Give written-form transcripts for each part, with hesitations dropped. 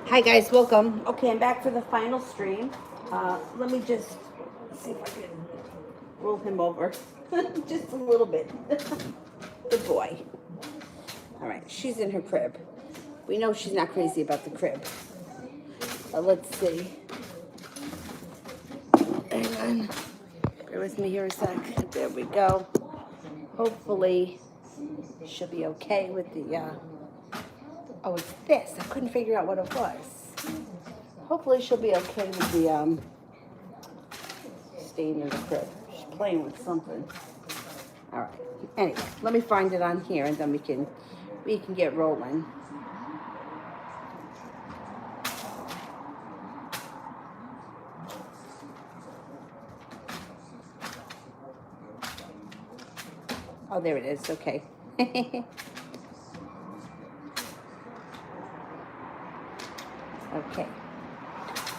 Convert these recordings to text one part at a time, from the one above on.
Hi guys, welcome. Okay, I'm back for the final stream. Let me just see if I can roll him over just a little bit. Good boy. All right, she's in her crib. We know she's not crazy about the crib. Let's see. Hang on. Bear with me here a sec. There we go. Hopefully she'll be okay with the, oh, it's this. I couldn't figure out what it was. Hopefully she'll be okay with the, staying in the crib. She's playing with something. All right. Anyway, let me find it on here, and then we can get rolling. Oh, there it is. Okay. Okay.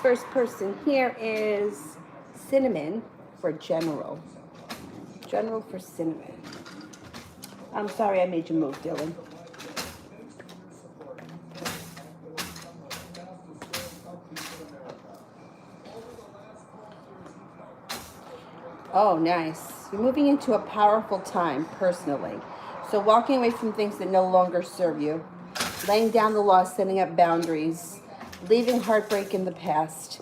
First person here is Cinnamon for General. General for Cinnamon. I'm sorry I made you move, Dylan. Oh, nice. You're moving into a powerful time personally. So walking away from things that no longer serve you, laying down the law, setting up boundaries, leaving heartbreak in the past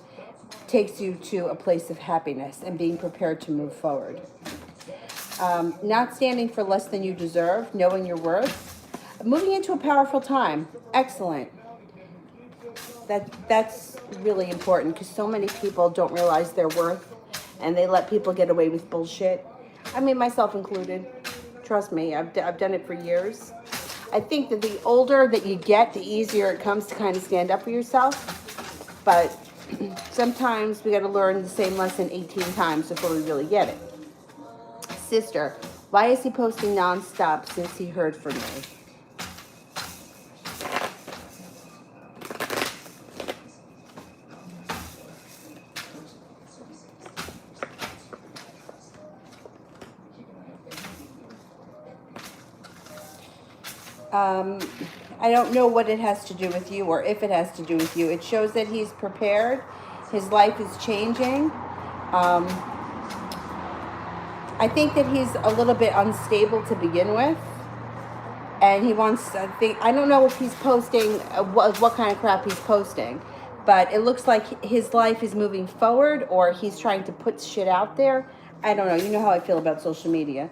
takes you to a place of happiness and being prepared to move forward. Not standing for less than you deserve, knowing your worth, moving into a powerful time. Excellent. That's really important because so many people don't realize their worth and they let people get away with bullshit. I mean, myself included. Trust me, I've done it for years. I think that the older that you get, the easier it comes to kind of stand up for yourself. But sometimes we got to learn the same lesson 18 times before we really get it. Sister, why is he posting nonstop since he heard from me? I don't know what it has to do with you or if it has to do with you. It shows that he's prepared. His life is changing. I think that he's a little bit unstable to begin with. And he wants, I don't know if he's posting, what kind of crap he's posting. But it looks like his life is moving forward or he's trying to put shit out there. I don't know. You know how I feel about social media.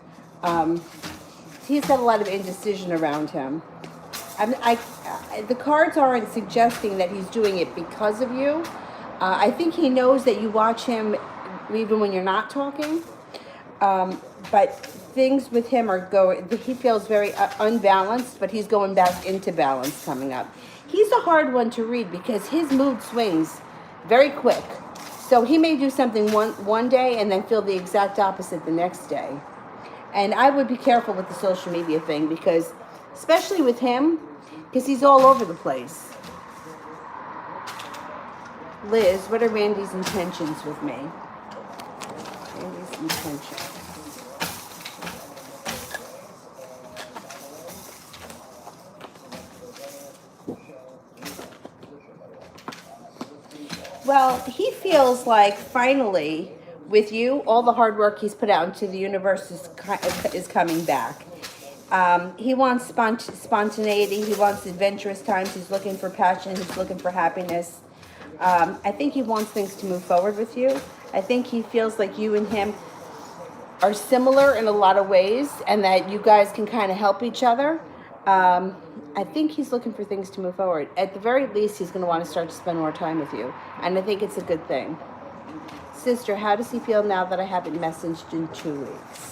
He's got a lot of indecision around him. The cards aren't suggesting that he's doing it because of you. I think he knows that you watch him even when you're not talking. But things with him are going, he feels very unbalanced, but he's going back into balance coming up. He's a hard one to read because his mood swings very quick. So he may do something one day and then feel the exact opposite the next day. And I would be careful with the social media thing because, especially with him, because he's all over the place. Liz, what are Randy's intentions with me? Randy's intentions. Well, he feels like finally, with you, all the hard work he's put out into the universe is coming back. He wants spontaneity. He wants adventurous times. He's looking for passion. He's looking for happiness. I think he wants things to move forward with you. I think he feels like you and him are similar in a lot of ways and that you guys can kind of help each other. I think he's looking for things to move forward. At the very least, he's going to want to start to spend more time with you. And I think it's a good thing. Sister, how does he feel now that I haven't messaged in 2 weeks?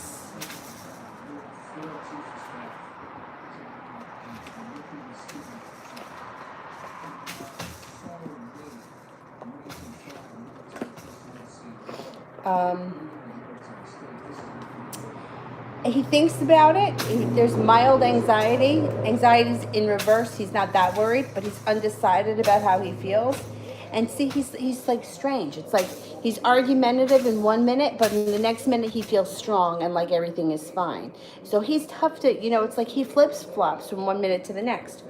He thinks about it. There's mild anxiety. Anxiety's in reverse. He's not that worried, but he's undecided about how he feels. And see, he's like strange. It's like he's argumentative in 1 minute, but in the next minute he feels strong and like everything is fine. So he's tough to, it's like he flips flops from 1 minute to the next.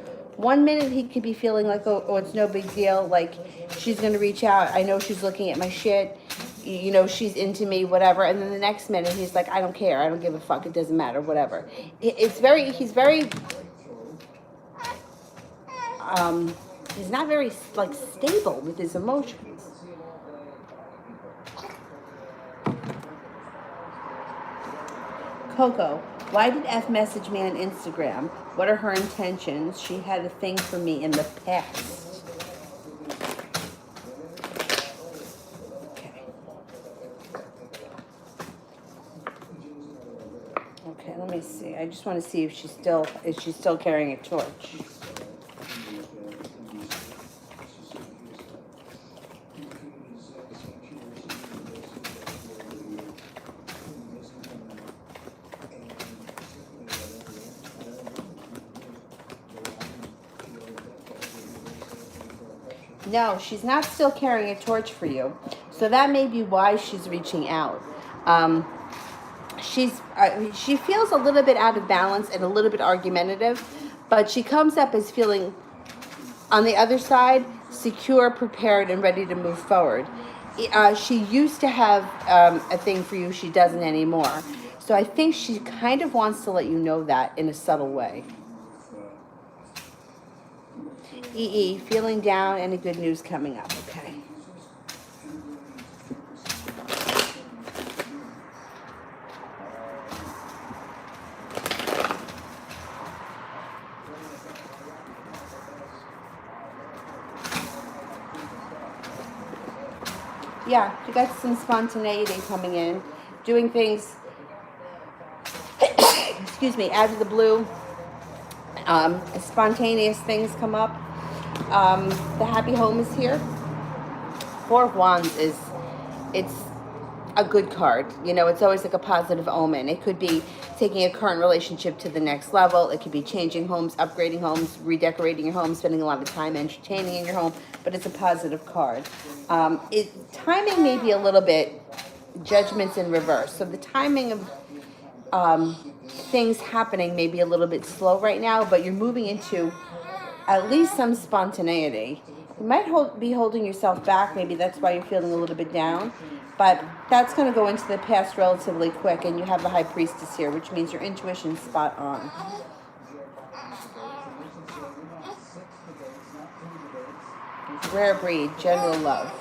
1 minute he could be feeling like, oh, it's no big deal. Like, she's going to reach out. I know she's looking at my shit. You know, she's into me, whatever. And then the next minute he's like, I don't care. I don't give a fuck. It doesn't matter, whatever. He's very, he's not very, like, stable with his emotions. Coco, why did F message me on Instagram? What are her intentions? She had a thing for me in the past. Okay. Okay, let me see. I just want to see if she's still carrying a torch. No, she's not still carrying a torch for you. So that may be why she's reaching out. She feels a little bit out of balance and a little bit argumentative, but she comes up as feeling, on the other side, secure, prepared, and ready to move forward. She used to have a thing for you. She doesn't anymore. So I think she kind of wants to let you know that in a subtle way. Feeling down, any good news coming up. Okay. Yeah, you got some spontaneity coming in, doing things, excuse me, out of the blue. Spontaneous things come up. The happy home is here. Four of Wands it's a good card. You know, it's always like a positive omen. It could be taking a current relationship to the next level. It could be changing homes, upgrading homes, redecorating your home, spending a lot of time entertaining in your home, but it's a positive card. Timing may be a little bit, judgments in reverse. So the timing of things happening may be a little bit slow right now, but you're moving into at least some spontaneity. You might be holding yourself back. Maybe that's why you're feeling a little bit down. But that's going to go into the past relatively quick, and you have the High Priestess here, which means your intuition's spot on. Rare breed, general love.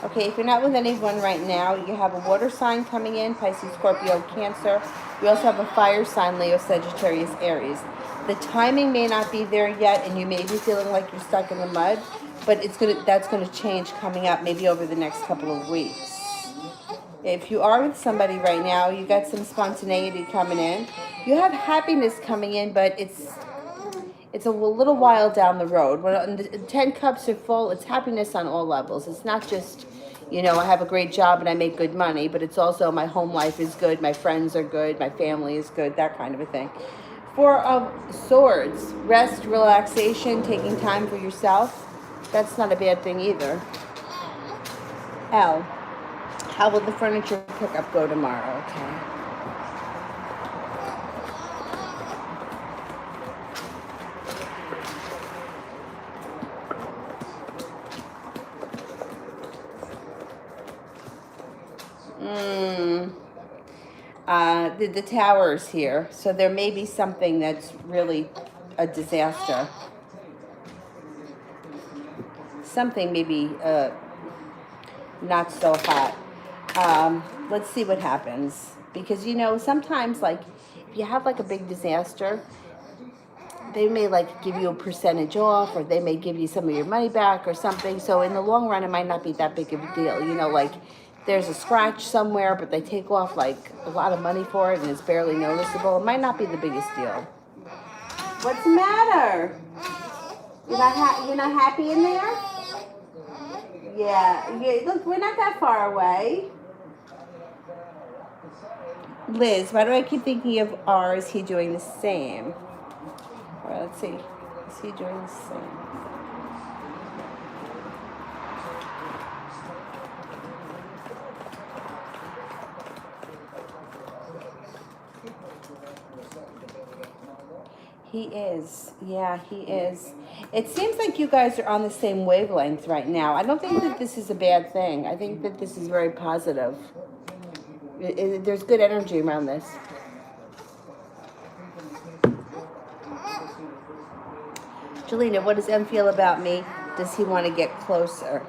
Okay, if you're not with anyone right now, you have a water sign coming in, Pisces, Scorpio, Cancer. You also have a fire sign, Leo, Sagittarius, Aries. The timing may not be there yet, and you may be feeling like you're stuck in the mud, but that's gonna change coming up maybe over the next couple of weeks. If you are with somebody right now, you got some spontaneity coming in. You have happiness coming in, but it's a little while down the road. When the 10 cups are full, it's happiness on all levels. It's not just, you know, I have a great job and I make good money, but it's also my home life is good, my friends are good, my family is good, that kind of a thing. Four of Swords, rest, relaxation, taking time for yourself. That's not a bad thing either. L, how will the furniture pickup go tomorrow? Okay. The Tower's here, so there may be something that's really a disaster. Something maybe not so hot. Let's see what happens, because you know sometimes like if you have like a big disaster, they may like give you a percentage off, or they may give you some of your money back or something. So in the long run, it might not be that big of a deal. You know, like there's a scratch somewhere, but they take off like a lot of money for it, and it's barely noticeable. It might not be the biggest deal. What's the matter? You're not happy in there? Yeah. Look, we're not that far away. Liz, why do I keep thinking of R? Is he doing the same? Well, let's see. Is he doing the same? He is. Yeah, he is. It seems like you guys are on the same wavelength right now. I don't think that this is a bad thing. I think that this is very positive. There's good energy around this. Jelena, what does M feel about me? Does he want to get closer?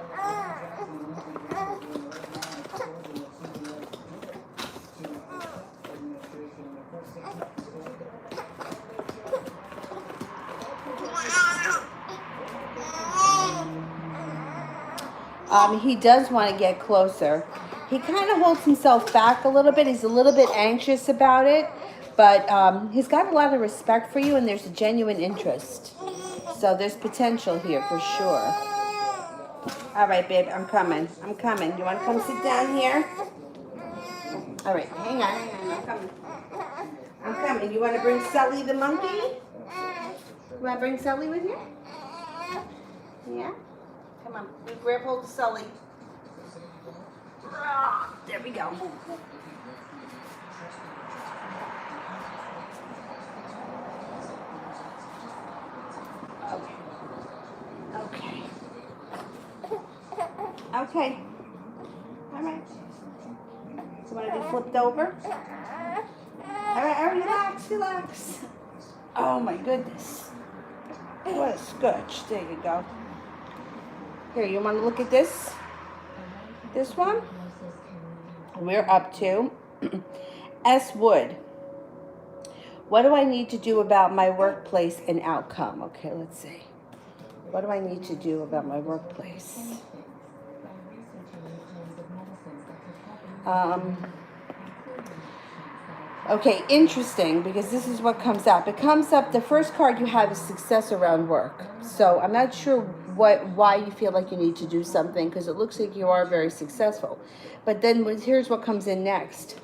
He does want to get closer. He kind of holds himself back a little bit. He's a little bit anxious about it, but he's got a lot of respect for you, and there's a genuine interest. So there's potential here for sure. All right, babe, I'm coming. I'm coming. You want to come sit down here? All right, hang on. I'm coming. I'm coming. You want to bring Sully the monkey? You want to bring Sully with you? Yeah? Come on. We grab hold of Sully. There we go. Okay. Okay. All right. You want to be flipped over? All right, relax, relax. Oh my goodness. What a scotch. There you go. Here, you want to look at this? This one? We're up to S. Wood. What do I need to do about my workplace and outcome? Okay, let's see. What do I need to do about my workplace? Okay, interesting, because this is what comes up. It comes up, the first card you have is success around work. So I'm not sure why you feel like you need to do something, because it looks like you are very successful. But then here's what comes in next.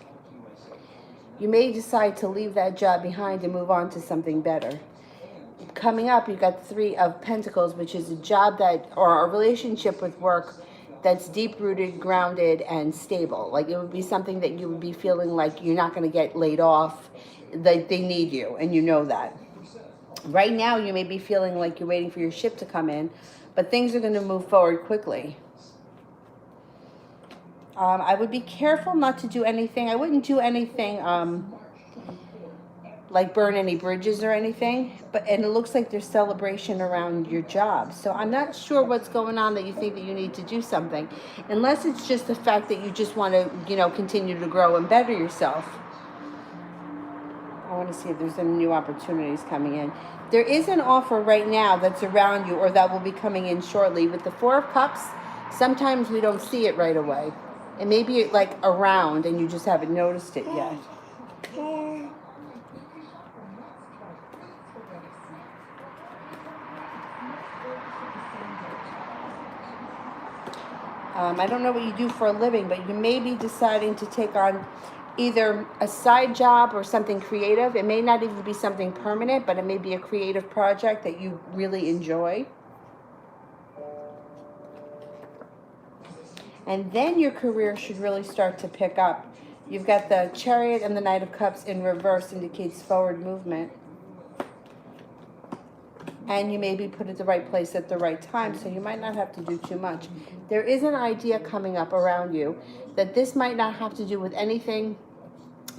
You may decide to leave that job behind and move on to something better. Coming up, you've got the Three of Pentacles, which is a job that, or a relationship with work that's deep-rooted, grounded, and stable. Like, it would be something that you would be feeling like you're not going to get laid off, that they need you, and you know that. Right now, you may be feeling like you're waiting for your ship to come in, but things are going to move forward quickly. I would be careful not to do anything. I wouldn't do anything like burn any bridges or anything, and it looks like there's celebration around your job. So I'm not sure what's going on that you think that you need to do something, unless it's just the fact that you just want to, continue to grow and better yourself. I want to see if there's any new opportunities coming in. There is an offer right now that's around you, or that will be coming in shortly. With the Four of Cups, sometimes we don't see it right away. It may be like around and you just haven't noticed it yet. I don't know what you do for a living, but you may be deciding to take on either a side job or something creative. It may not even be something permanent, but it may be a creative project that you really enjoy. And then your career should really start to pick up. You've got the Chariot and the Knight of Cups in reverse, indicates forward movement. And you may be put at the right place at the right time, so you might not have to do too much. There is an idea coming up around you that this might not have to do with anything.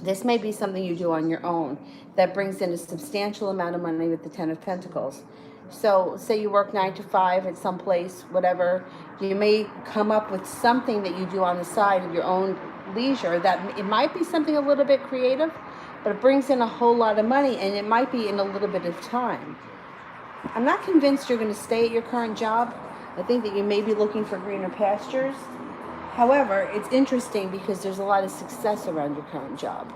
This may be something you do on your own that brings in a substantial amount of money with the Ten of Pentacles. So say you work 9 to 5 at some place, whatever, you may come up with something that you do on the side of your own leisure that it might be something a little bit creative, but it brings in a whole lot of money, and it might be in a little bit of time. I'm not convinced you're going to stay at your current job. I think that you may be looking for greener pastures. However, it's interesting because there's a lot of success around your current job.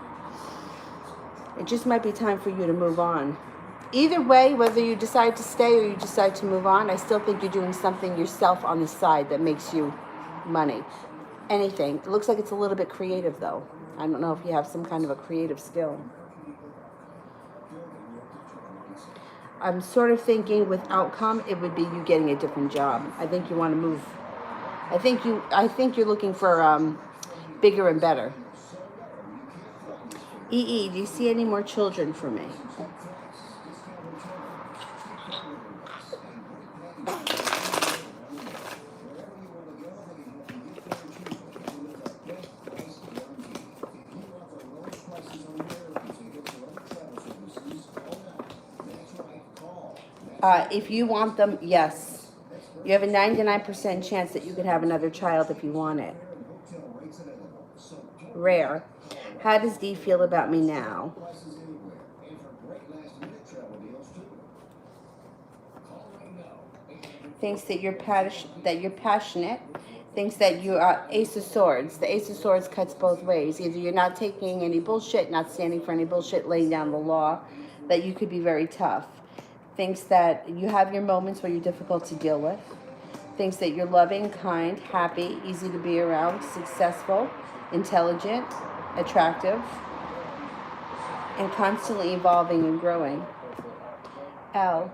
It just might be time for you to move on. Either way, whether you decide to stay or you decide to move on, I still think you're doing something yourself on the side that makes you money. Anything. It looks like it's a little bit creative, though. I don't know if you have some kind of a creative skill. I'm sort of thinking with outcome, it would be you getting a different job. I think you want to move. I think you're looking for bigger and better. EE, do you see any more children for me? If you want them, yes. You have a 99% chance that you could have another child if you want it. Rare. How does D feel about me now? Thinks that you're passionate. Thinks that you are Ace of Swords. The Ace of Swords cuts both ways. Either you're not taking any bullshit, not standing for any bullshit, laying down the law, that you could be very tough. Thinks that you have your moments where you're difficult to deal with. Thinks that you're loving, kind, happy, easy to be around, successful, intelligent, attractive, and constantly evolving and growing. L,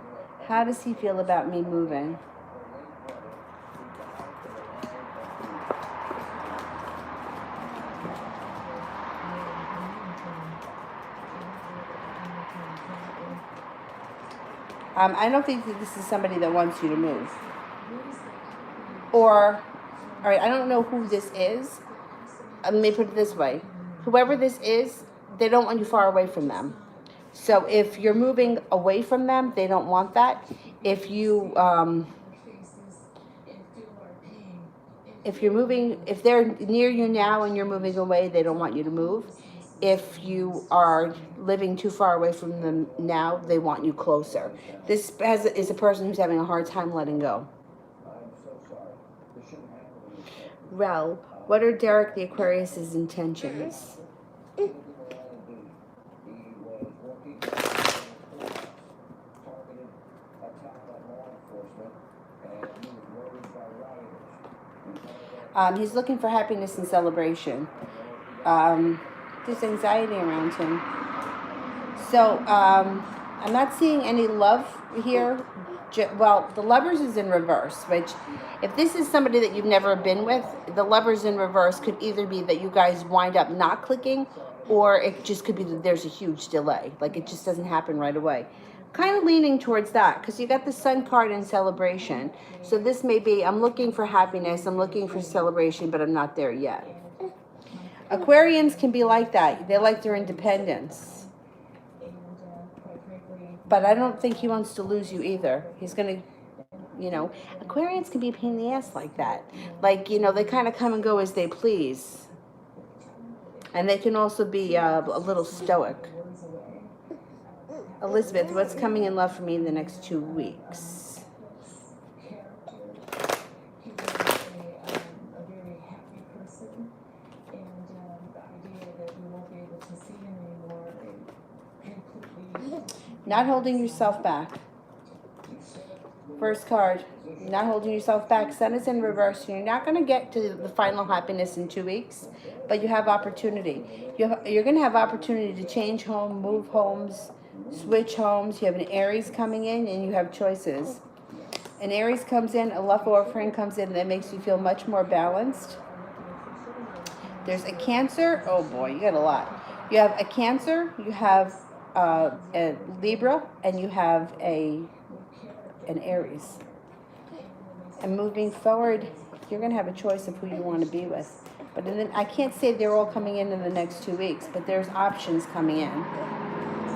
how does he feel about me moving? I don't think that this is somebody that wants you to move. Or, all right, I don't know who this is. Let me put it this way. Whoever this is, they don't want you far away from them. So if you're moving away from them, they don't want that. If you're moving, if they're near you now and you're moving away, they don't want you to move. If you are living too far away from them now, they want you closer. This is a person who's having a hard time letting go. Rel, what are Derek the Aquarius's intentions? He's looking for happiness and celebration. There's anxiety around him. So I'm not seeing any love here. Well, the Lovers is in reverse, which if this is somebody that you've never been with, the Lovers in reverse could either be that you guys wind up not clicking, or it just could be that there's a huge delay. Like it just doesn't happen right away. Kind of leaning towards that because you got the Sun card in celebration. So this may be, I'm looking for happiness, I'm looking for celebration, but I'm not there yet. Aquarians can be like that. They like their independence. But I don't think he wants to lose you either. He's going to, Aquarians can be a pain in the ass like that. Like, they kind of come and go as they please. And they can also be a little stoic. Elizabeth, what's coming in love for me in the next 2 weeks? Not holding yourself back. First card, not holding yourself back. Sun is in reverse. You're not going to get to the final happiness in 2 weeks, but you have opportunity. You're going to have opportunity to change home, move homes, switch homes. You have an Aries coming in, and you have choices. An Aries comes in, a love or a friend comes in that makes you feel much more balanced. There's a Cancer. Oh boy, you got a lot. You have a Cancer. You have a Libra, and you have an Aries. And moving forward, you're going to have a choice of who you want to be with. But then I can't say they're all coming in the next 2 weeks, but there's options coming in.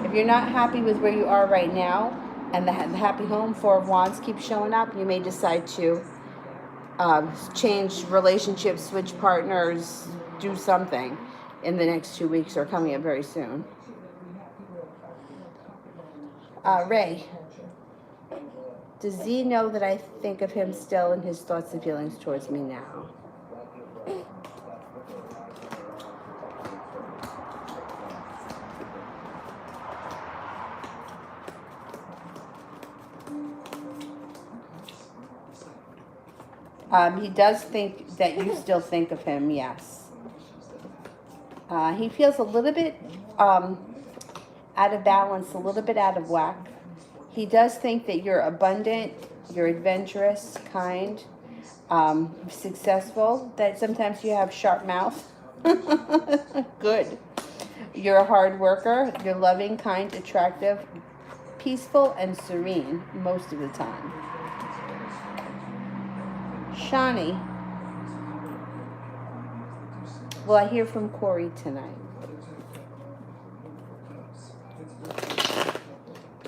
If you're not happy with where you are right now, and the happy home, 4 of Wands keeps showing up, you may decide to change relationships, switch partners, do something in the next 2 weeks or coming up very soon. Ray, does Z know that I think of him still and his thoughts and feelings towards me now? He does think that you still think of him, yes. He feels a little bit out of balance, a little bit out of whack. He does think that you're abundant, you're adventurous, kind, successful, that sometimes you have sharp mouth. Good. You're a hard worker, you're loving, kind, attractive, peaceful, and serene most of the time. Shani, will I hear from Corey tonight?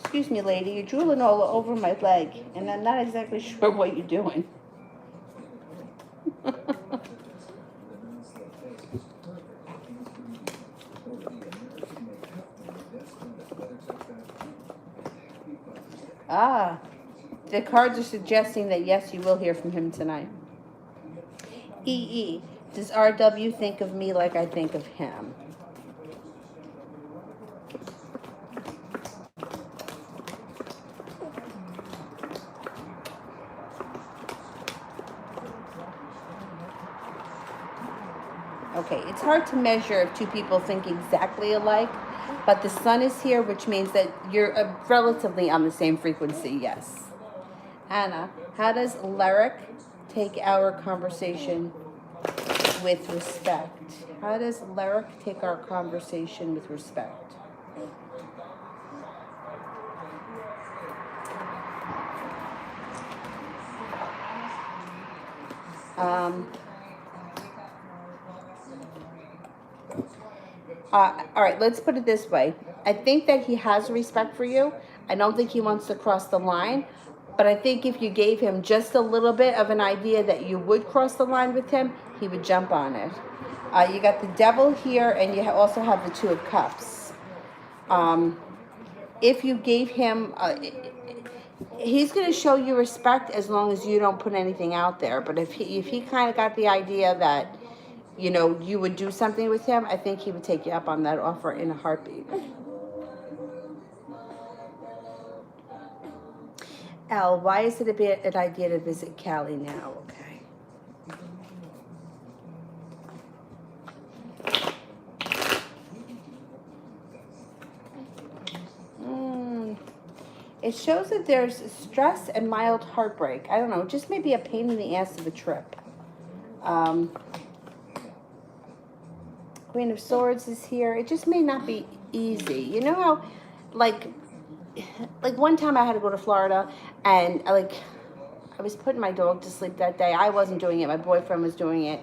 Excuse me, lady, you're drooling all over my leg, and I'm not exactly sure what you're doing. Ah, the cards are suggesting that yes, you will hear from him tonight. EE, does RW think of me like I think of him? Okay, it's hard to measure if two people think exactly alike, but the sun is here, which means that you're relatively on the same frequency, yes. Anna, how does Lyric take our conversation with respect? How does Lyric take our conversation with respect? All right, let's put it this way. I think that he has respect for you. I don't think he wants to cross the line, but I think if you gave him just a little bit of an idea that you would cross the line with him, he would jump on it. You got the Devil here, and you also have the Two of Cups. If you gave him, he's going to show you respect as long as you don't put anything out there. But if he kind of got the idea that, you know, you would do something with him, I think he would take you up on that offer in a heartbeat. L, why is it a bad idea to visit Cali now? Okay. It shows that there's stress and mild heartbreak. I don't know, just maybe a pain in the ass of a trip. Queen of Swords is here. It just may not be easy. You know how, like one time I had to go to Florida, and I was putting my dog to sleep that day. I wasn't doing it. My boyfriend was doing it.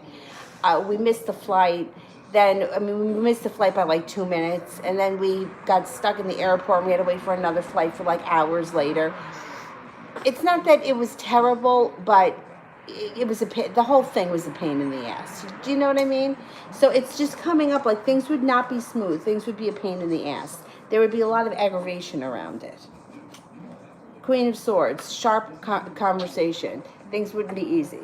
We missed the flight. We missed the flight by like 2 minutes, and then we got stuck in the airport, and we had to wait for another flight for like hours later. It's not that it was terrible, but it was the whole thing was a pain in the ass. Do you know what I mean? So it's just coming up like things would not be smooth. Things would be a pain in the ass. There would be a lot of aggravation around it. Queen of Swords, sharp conversation. Things wouldn't be easy.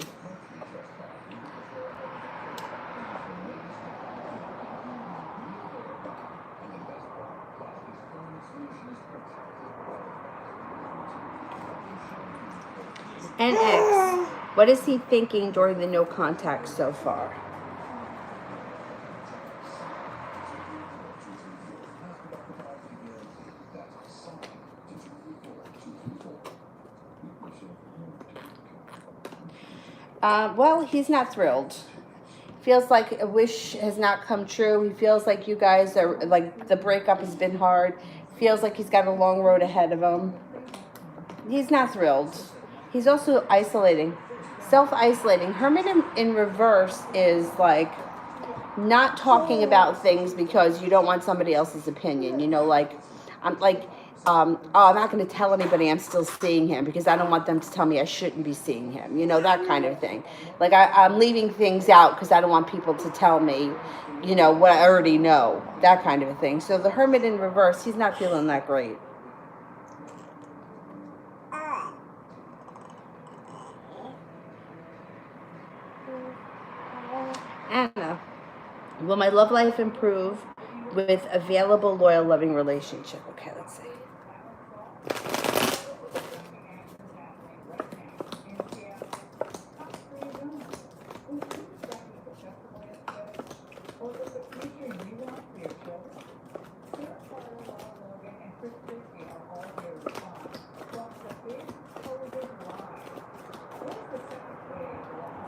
And X, what is he thinking during the no contact so far? Well, he's not thrilled. Feels like a wish has not come true. He feels like you guys are, like, the breakup has been hard. Feels like he's got a long road ahead of him. He's not thrilled. He's also isolating, self-isolating. Hermit in reverse is like not talking about things because you don't want somebody else's opinion. You know, like, oh, I'm not going to tell anybody I'm still seeing him because I don't want them to tell me I shouldn't be seeing him. You know, that kind of thing. Like, I'm leaving things out because I don't want people to tell me, you know, what I already know. That kind of a thing. So the Hermit in reverse, he's not feeling that great. Anna, will my love life improve with available, loyal, loving relationship? Okay, let's see.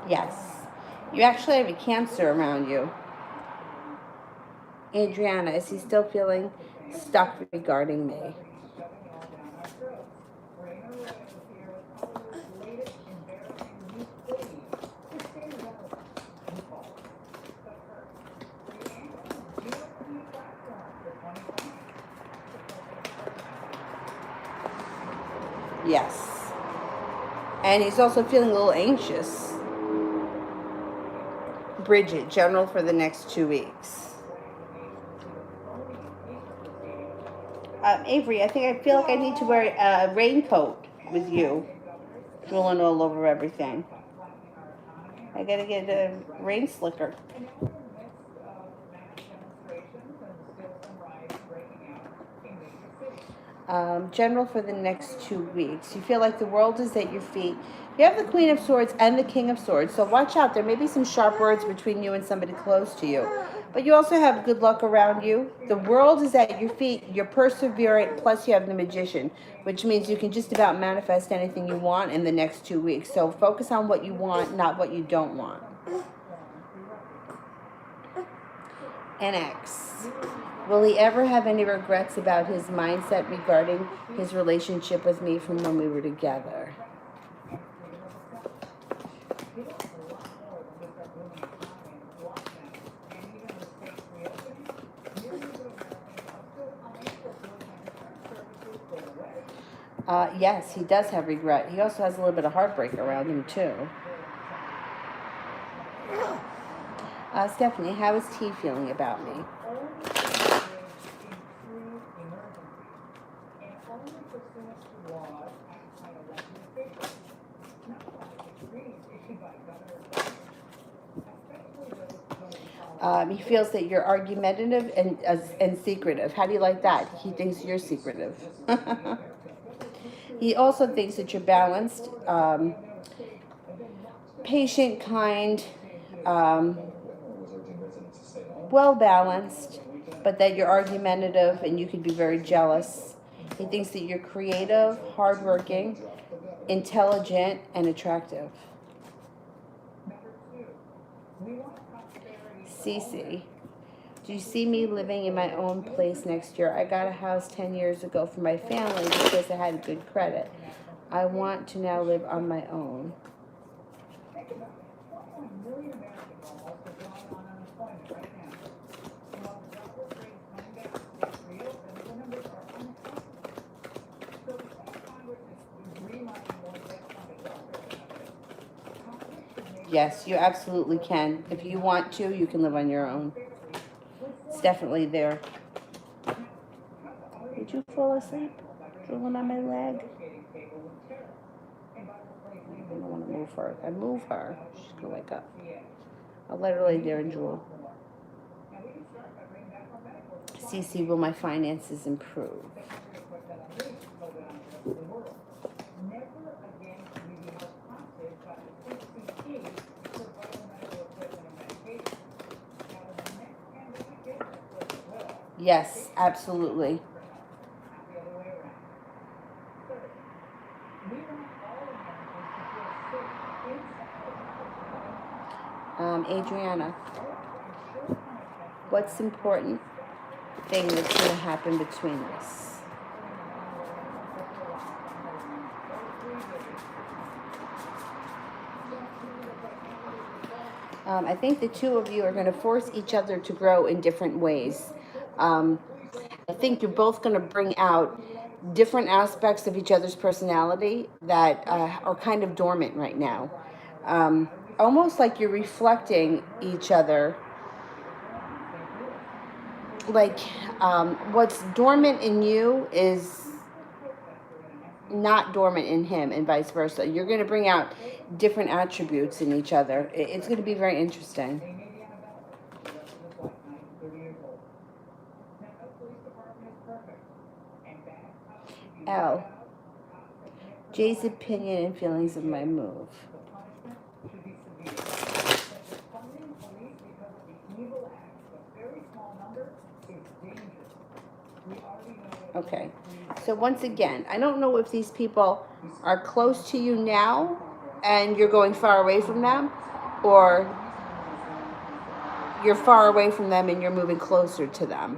Yes. You actually have a Cancer around you. Adriana, is he still feeling stuck regarding me? Yes. And he's also feeling a little anxious. Bridget, general for the next 2 weeks. Avery, I feel like I need to wear a raincoat with you drooling all over everything. I gotta get a rain slicker. General for the next 2 weeks. You feel like the world is at your feet. You have the Queen of Swords and the King of Swords, so watch out. There may be some sharp words between you and somebody close to you. But you also have good luck around you. The world is at your feet. You're perseverant, plus you have the Magician, which means you can just about manifest anything you want in the next 2 weeks. So focus on what you want, not what you don't want. NX. Will he ever have any regrets about his mindset regarding his relationship with me from when we were together? Yes, he does have regret. He also has a little bit of heartbreak around him, too. Stephanie, how is T feeling about me? He feels that you're argumentative and secretive. How do you like that? He thinks you're secretive. He also thinks that you're balanced, patient, kind, well balanced, but that you're argumentative and you can be very jealous. He thinks that you're creative, hardworking, intelligent, and attractive. Cece, do you see me living in my own place next year? I got a house 10 years ago for my family because I had good credit. I want to now live on my own. Yes, you absolutely can. If you want to, you can live on your own. It's definitely there. Did you fall asleep? Drooling on my leg? I don't want to move her. If I move her, she's going to wake up. I'll let her lay there and drool. Cece, will my finances improve? Yes, absolutely. Adriana, what's the important thing that's going to happen between us? I think the two of you are going to force each other to grow in different ways. I think you're both going to bring out different aspects of each other's personality that are kind of dormant right now. Almost like you're reflecting each other. Like what's dormant in you is not dormant in him, and vice versa. You're going to bring out different attributes in each other. It's going to be very interesting. L. Jay's opinion and feelings of my move. Okay, so once again, I don't know if these people are close to you now and you're going far away from them, or you're far away from them and you're moving closer to them.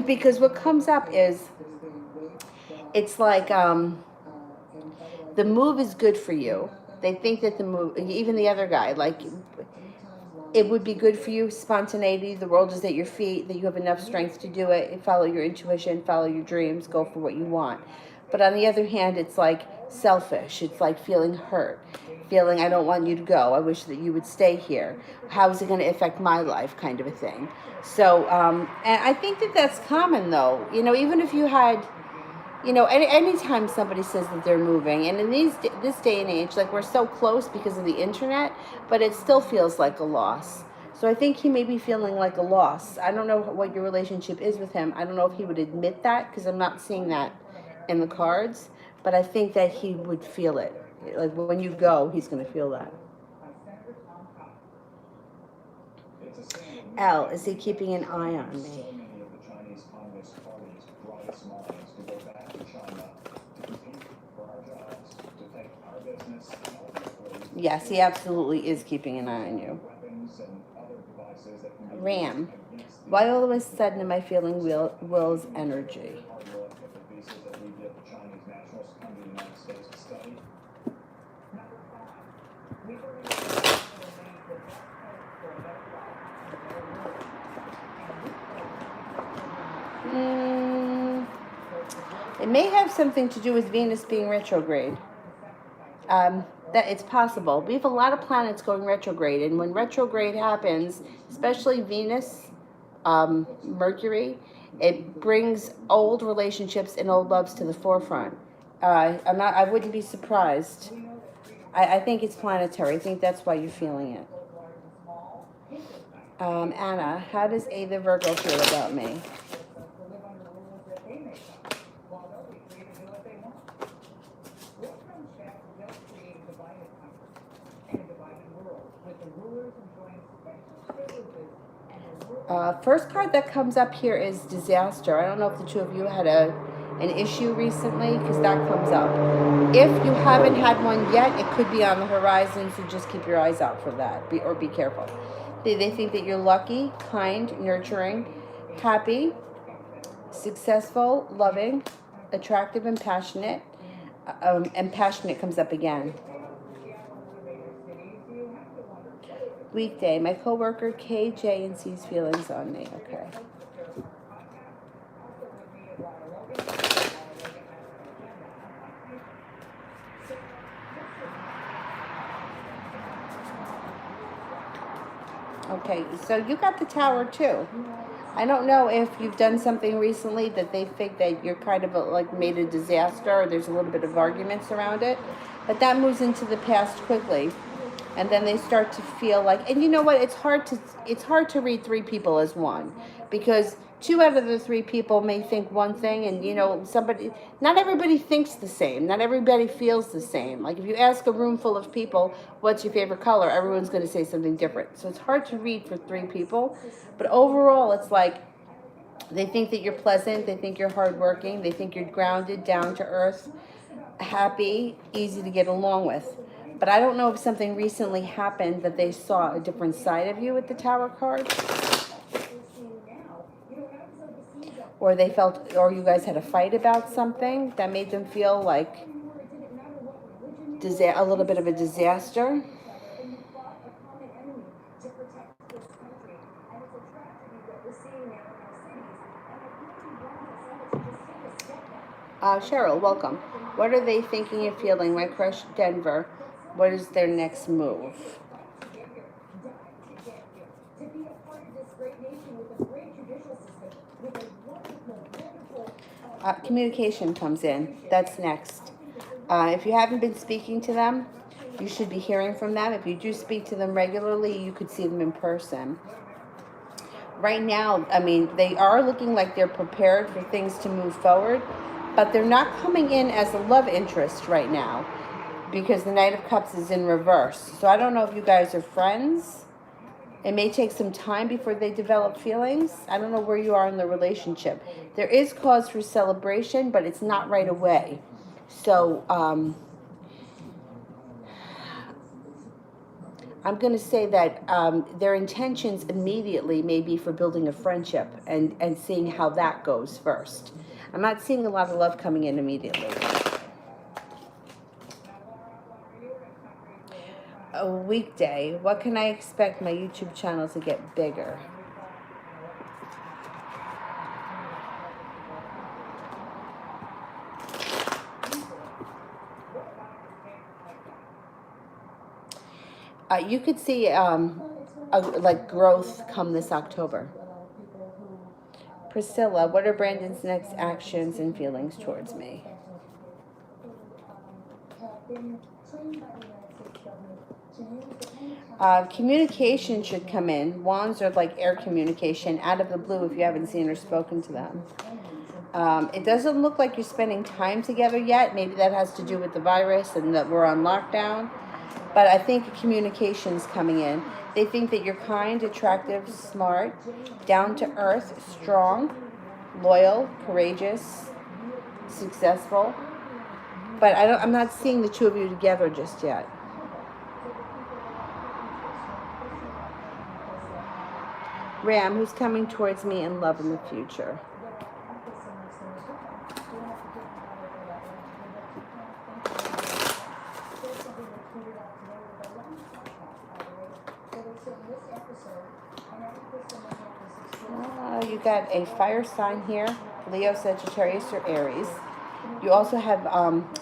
Because what comes up is, it's like the move is good for you. They think that the move, even the other guy, like, it would be good for you, spontaneity, the world is at your feet, that you have enough strength to do it, follow your intuition, follow your dreams, go for what you want. But on the other hand, it's like selfish. It's like feeling hurt, feeling I don't want you to go. I wish that you would stay here. How is it going to affect my life, kind of a thing. So, and I think that that's common though. You know, even if you had, you know, anytime somebody says that they're moving, and in this day and age, like we're so close because of the internet, but it still feels like a loss. So I think he may be feeling like a loss. I don't know what your relationship is with him. I don't know if he would admit that because I'm not seeing that in the cards, but I think that he would feel it. Like when you go, he's going to feel that. L, is he keeping an eye on me? Yes, he absolutely is keeping an eye on you. Ram, why all of a sudden am I feeling Will's energy? It may have something to do with Venus being retrograde. That it's possible. We have a lot of planets going retrograde, and when retrograde happens, especially Venus, Mercury, it brings old relationships and old loves to the forefront. I wouldn't be surprised. I think it's planetary. I think that's why you're feeling it. Anna, how does A the Virgo feel about me? First card that comes up here is disaster. I don't know if the two of you had an issue recently, because that comes up. If you haven't had one yet, it could be on the horizon, so just keep your eyes out for that, be careful. They think that you're lucky, kind, nurturing, happy, successful, loving, attractive, and passionate. And passionate comes up again. Weekday, my coworker KJ and C's feelings on me. Okay. Okay, so you got the Tower too. I don't know if you've done something recently that they think that you're kind of like made a disaster, or there's a little bit of arguments around it, but that moves into the past quickly. And then they start to feel like, and you know what, it's hard to read three people as one, because two out of the three people may think one thing, and you know, not everybody thinks the same, not everybody feels the same. Like if you ask a room full of people, what's your favorite color, everyone's going to say something different. So it's hard to read for three people, but overall it's like they think that you're pleasant, they think you're hardworking, they think you're grounded, down to earth, happy, easy to get along with. But I don't know if something recently happened that they saw a different side of you with the Tower card. Or they felt, or you guys had a fight about something that made them feel like a little bit of a disaster. Cheryl, welcome. What are they thinking and feeling? My crush, Denver. What is their next move? Communication comes in. That's next. If you haven't been speaking to them, you should be hearing from them. If you do speak to them regularly, you could see them in person. Right now, I mean, they are looking like they're prepared for things to move forward, but they're not coming in as a love interest right now, because the Knight of Cups is in reverse. So I don't know if you guys are friends. It may take some time before they develop feelings. I don't know where you are in the relationship. There is cause for celebration, but it's not right away. So I'm going to say that their intentions immediately may be for building a friendship and seeing how that goes first. I'm not seeing a lot of love coming in immediately. A weekday, what can I expect my YouTube channel to get bigger? You could see like growth come this October. Priscilla, what are Brandon's next actions and feelings towards me? Communication should come in. Wands are like air communication out of the blue if you haven't seen or spoken to them. It doesn't look like you're spending time together yet. Maybe that has to do with the virus and that we're on lockdown. But I think communication's coming in. They think that you're kind, attractive, smart, down to earth, strong, loyal, courageous, successful. But I'm not seeing the two of you together just yet. Ram, who's coming towards me in love in the future? You got a fire sign here, Leo, Sagittarius, or Aries. You also have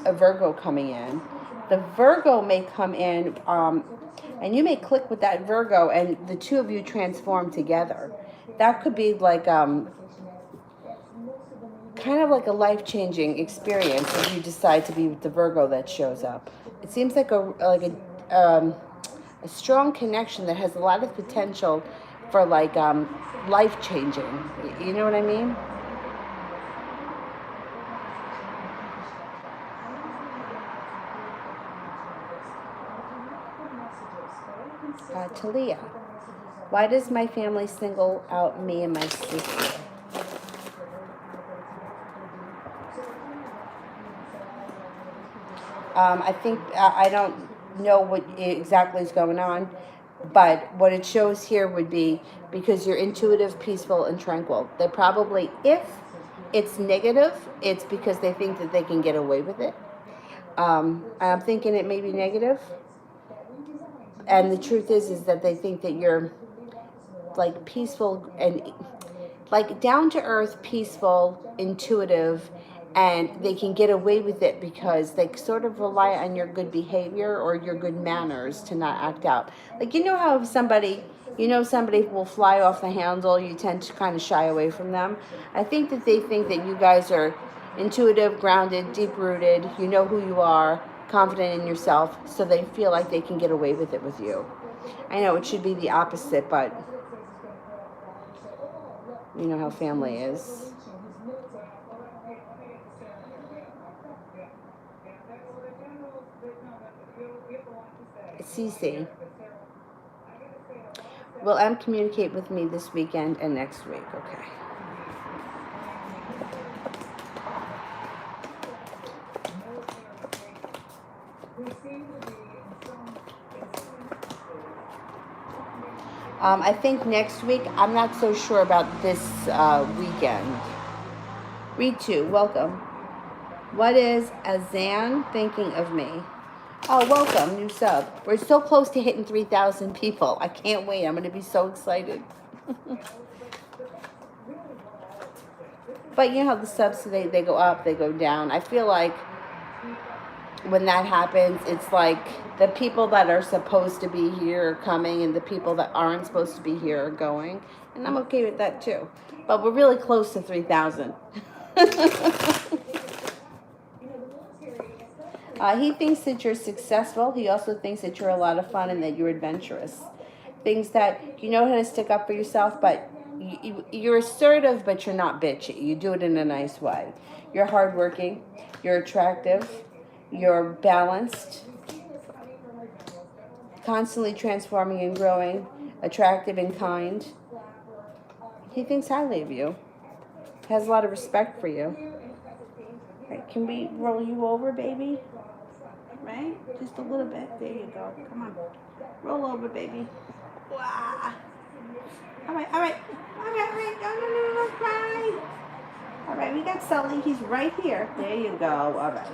a Virgo coming in. The Virgo may come in, and you may click with that Virgo, and the two of you transform together. That could be like kind of like a life-changing experience if you decide to be with the Virgo that shows up. It seems like a strong connection that has a lot of potential for like life-changing. You know what I mean? Talia, why does my family single out me and my sister? I think I don't know what exactly is going on, but what it shows here would be because you're intuitive, peaceful, and tranquil. They probably, if it's negative, it's because they think that they can get away with it. I'm thinking it may be negative. And the truth is that they think that you're like peaceful and like down to earth, peaceful, intuitive, and they can get away with it because they sort of rely on your good behavior or your good manners to not act out. Like, you know how if somebody will fly off the handle, you tend to kind of shy away from them. I think that they think that you guys are intuitive, grounded, deep-rooted, you know who you are, confident in yourself, so they feel like they can get away with it with you. I know it should be the opposite, but you know how family is. Cece, will M communicate with me this weekend and next week? Okay. I think next week. I'm not so sure about this weekend. Ritu, welcome. What is Azan thinking of me? Oh, welcome, new sub. We're so close to hitting 3,000 people. I can't wait. I'm going to be so excited. But you know how the subs, they go up, they go down. I feel like when that happens, it's like the people that are supposed to be here are coming and the people that aren't supposed to be here are going. And I'm okay with that too. But we're really close to 3,000. He thinks that you're successful. He also thinks that you're a lot of fun and that you're adventurous. Things that you know how to stick up for yourself, but you're assertive, but you're not bitchy. You do it in a nice way. You're hardworking. You're attractive. You're balanced. Constantly transforming and growing. Attractive and kind. He thinks highly of you. Has a lot of respect for you. Right, can we roll you over, baby? Right? Just a little bit. There you go. Come on. Roll over, baby. Wow. All right. No, cry. All right, we got Sully. He's right here. There you go. All right.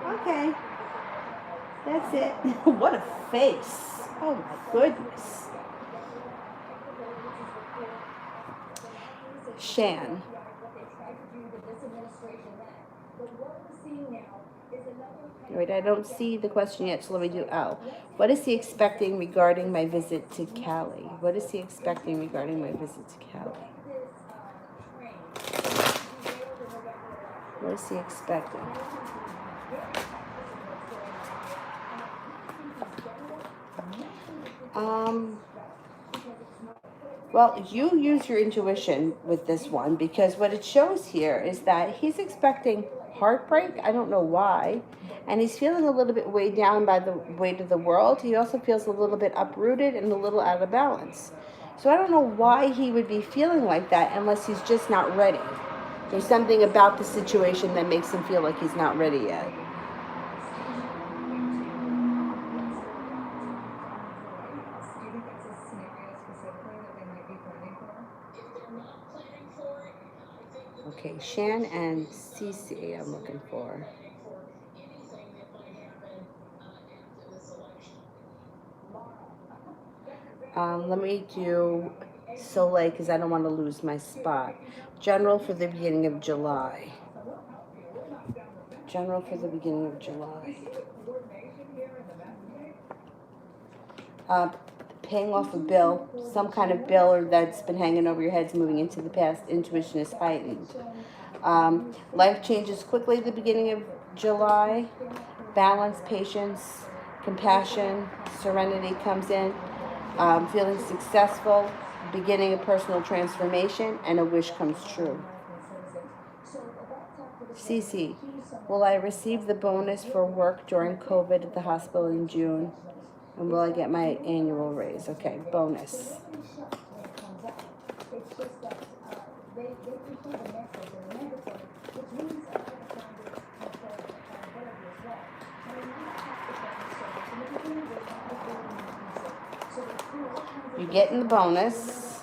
Okay. That's it. What a face. Oh, my goodness. Shan. Wait, I don't see the question yet, so let me do L. What is he expecting regarding my visit to Cali? What is he expecting regarding my visit to Cali? What is he expecting? Well, you use your intuition with this one, because what it shows here is that he's expecting heartbreak. I don't know why. And he's feeling a little bit weighed down by the weight of the world. He also feels a little bit uprooted and a little out of balance. So I don't know why he would be feeling like that unless he's just not ready. There's something about the situation that makes him feel like he's not ready yet. Okay, Shan and Cece I'm looking for. Let me do Soleil because I don't want to lose my spot. General for the beginning of July. General for the beginning of July. Paying off a bill, some kind of bill or that's been hanging over your heads, moving into the past. Intuition is heightened. Life changes quickly at the beginning of July. Balance, patience, compassion, serenity comes in. Feeling successful, beginning a personal transformation, and a wish comes true. Cece, will I receive the bonus for work during COVID at the hospital in June? And will I get my annual raise? Okay, bonus. You're getting the bonus.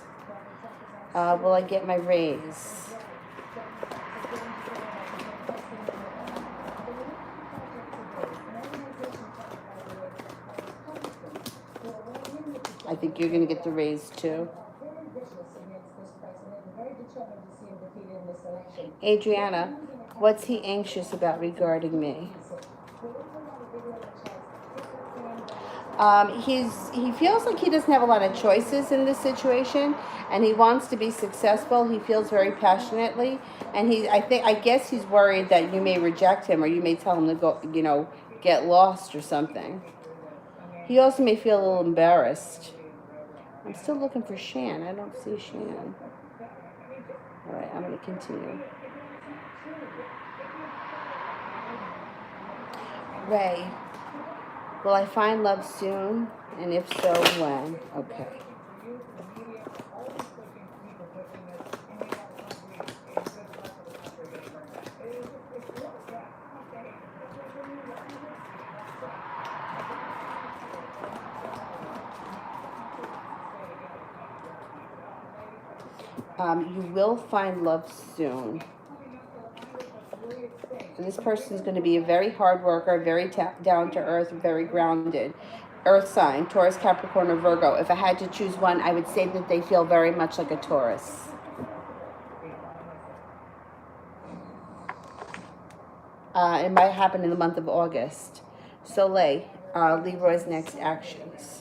Will I get my raise? I think you're going to get the raise too. Adriana, what's he anxious about regarding me? He feels like he doesn't have a lot of choices in this situation, and he wants to be successful. He feels very passionately, and I guess he's worried that you may reject him, or you may tell him to go, get lost or something. He also may feel a little embarrassed. I'm still looking for Shan. I don't see Shan. All right, I'm going to continue. Ray, will I find love soon? And if so, when? Okay. You will find love soon. And this person is going to be a very hard worker, very down to earth, very grounded. Earth sign, Taurus, Capricorn, or Virgo. If I had to choose one, I would say that they feel very much like a Taurus. It might happen in the month of August. Soleil, Leroy's next actions.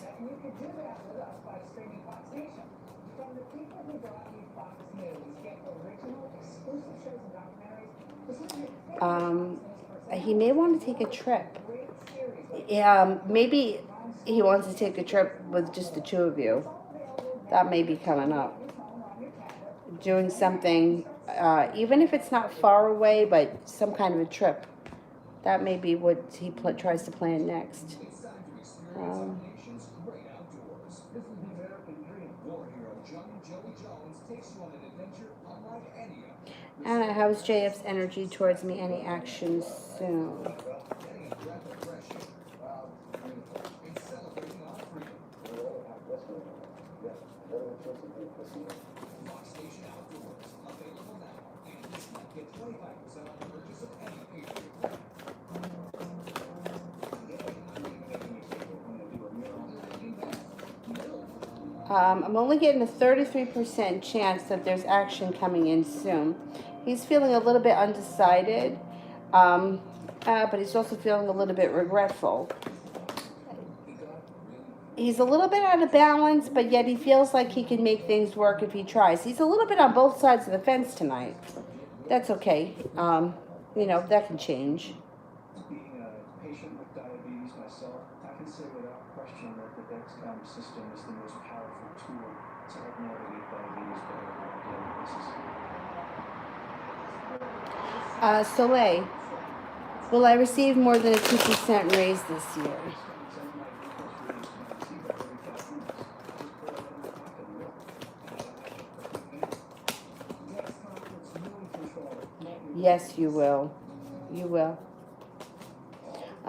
He may want to take a trip. Maybe he wants to take a trip with just the two of you. That may be coming up. Doing something, even if it's not far away, but some kind of a trip. That may be what he tries to plan next. Anna, how's JF's energy towards me? Any actions soon? I'm only getting a 33% chance that there's action coming in soon. He's feeling a little bit undecided. But he's also feeling a little bit regretful. He's a little bit out of balance, but yet he feels like he can make things work if he tries. He's a little bit on both sides of the fence tonight. That's okay. You know, that can change. Being a patient with diabetes myself, I can say without question that the Dexcom system is the most powerful tool to help navigate diabetes better on a daily basis. Soleil, will I receive more than a 2% raise this year? Yes, you will. You will.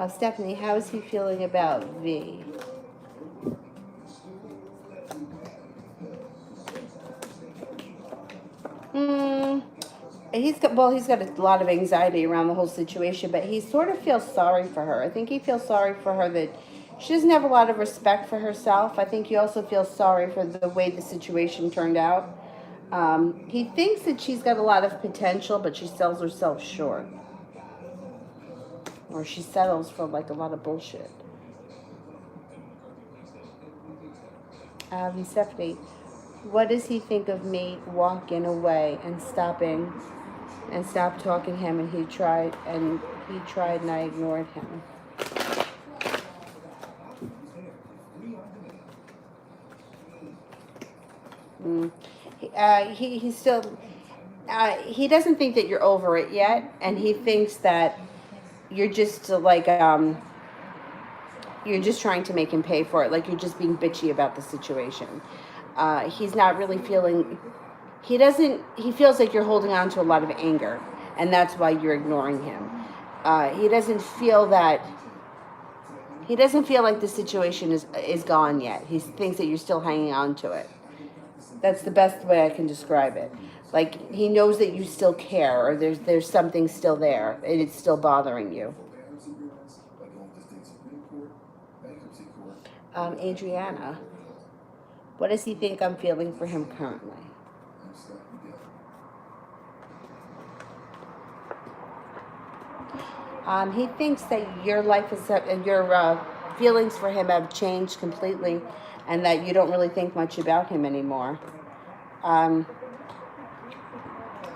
Stephanie, how is he feeling about V? He's got a lot of anxiety around the whole situation, but he sort of feels sorry for her. I think he feels sorry for her that she doesn't have a lot of respect for herself. I think he also feels sorry for the way the situation turned out. He thinks that she's got a lot of potential, but she sells herself short. Or she settles for like a lot of bullshit. Stephanie, what does he think of me walking away and stop talking to him, and he tried and I ignored him? He still he doesn't think that you're over it yet, and he thinks that you're just like you're just trying to make him pay for it, like you're just being bitchy about the situation. He's not really feeling, he feels like you're holding on to a lot of anger, and that's why you're ignoring him. He doesn't feel like the situation is gone yet. He thinks that you're still hanging on to it. That's the best way I can describe it. Like, he knows that you still care, or there's something still there, and it's still bothering you. Adriana, what does he think I'm feeling for him currently? He thinks that your life is your feelings for him have changed completely, and that you don't really think much about him anymore.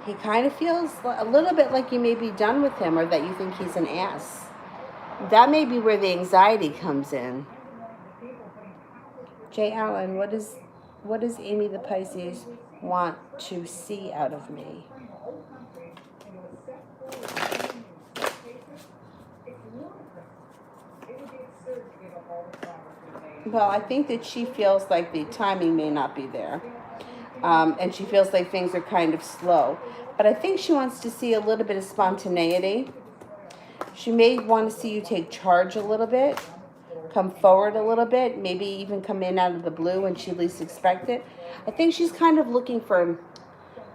He kind of feels a little bit like you may be done with him, or that you think he's an ass. That may be where the anxiety comes in. Jay Allen, what does Amy the Pisces want to see out of me? Well, I think that she feels like the timing may not be there. And she feels like things are kind of slow. But I think she wants to see a little bit of spontaneity. She may want to see you take charge a little bit, come forward a little bit, maybe even come in out of the blue when she least expects it. I think she's kind of looking for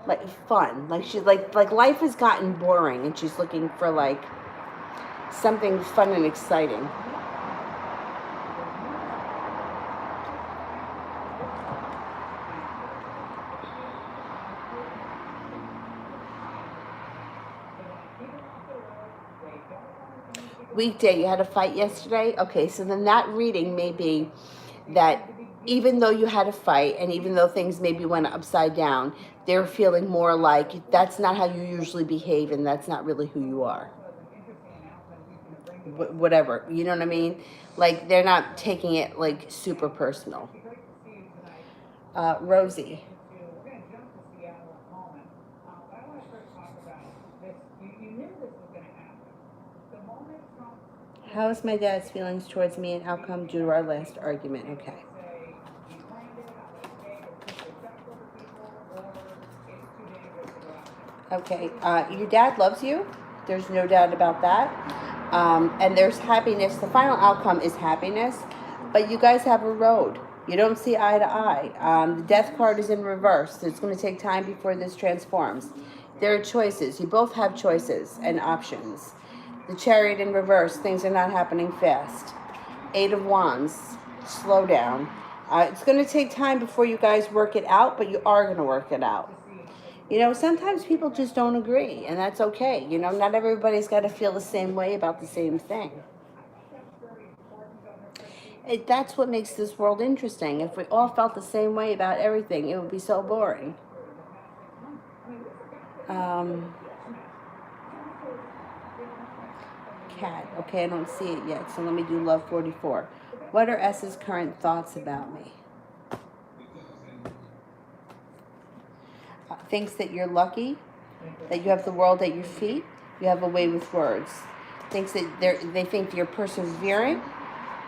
like fun. Like she's like life has gotten boring, and she's looking for like something fun and exciting. Weekday, you had a fight yesterday? Okay, so then that reading may be that even though you had a fight, and even though things maybe went upside down, they're feeling more like that's not how you usually behave, and that's not really who you are. Whatever, you know what I mean? Like, they're not taking it like super personal. Rosie. How's my dad's feelings towards me and outcome due to our last argument? Okay. Okay, your dad loves you. There's no doubt about that. And there's happiness. The final outcome is happiness. But you guys have a road. You don't see eye to eye. The death card is in reverse. So it's going to take time before this transforms. There are choices. You both have choices and options. The Chariot in reverse, things are not happening fast. 8 of Wands, slow down. It's going to take time before you guys work it out, but you are going to work it out. You know, sometimes people just don't agree, and that's okay. You know, not everybody's got to feel the same way about the same thing. That's what makes this world interesting. If we all felt the same way about everything, it would be so boring. Cat. Okay, I don't see it yet, so let me do love 44. What are S's current thoughts about me? Thinks that you're lucky, that you have the world at your feet, you have a way with words. Thinks that they think you're persevering.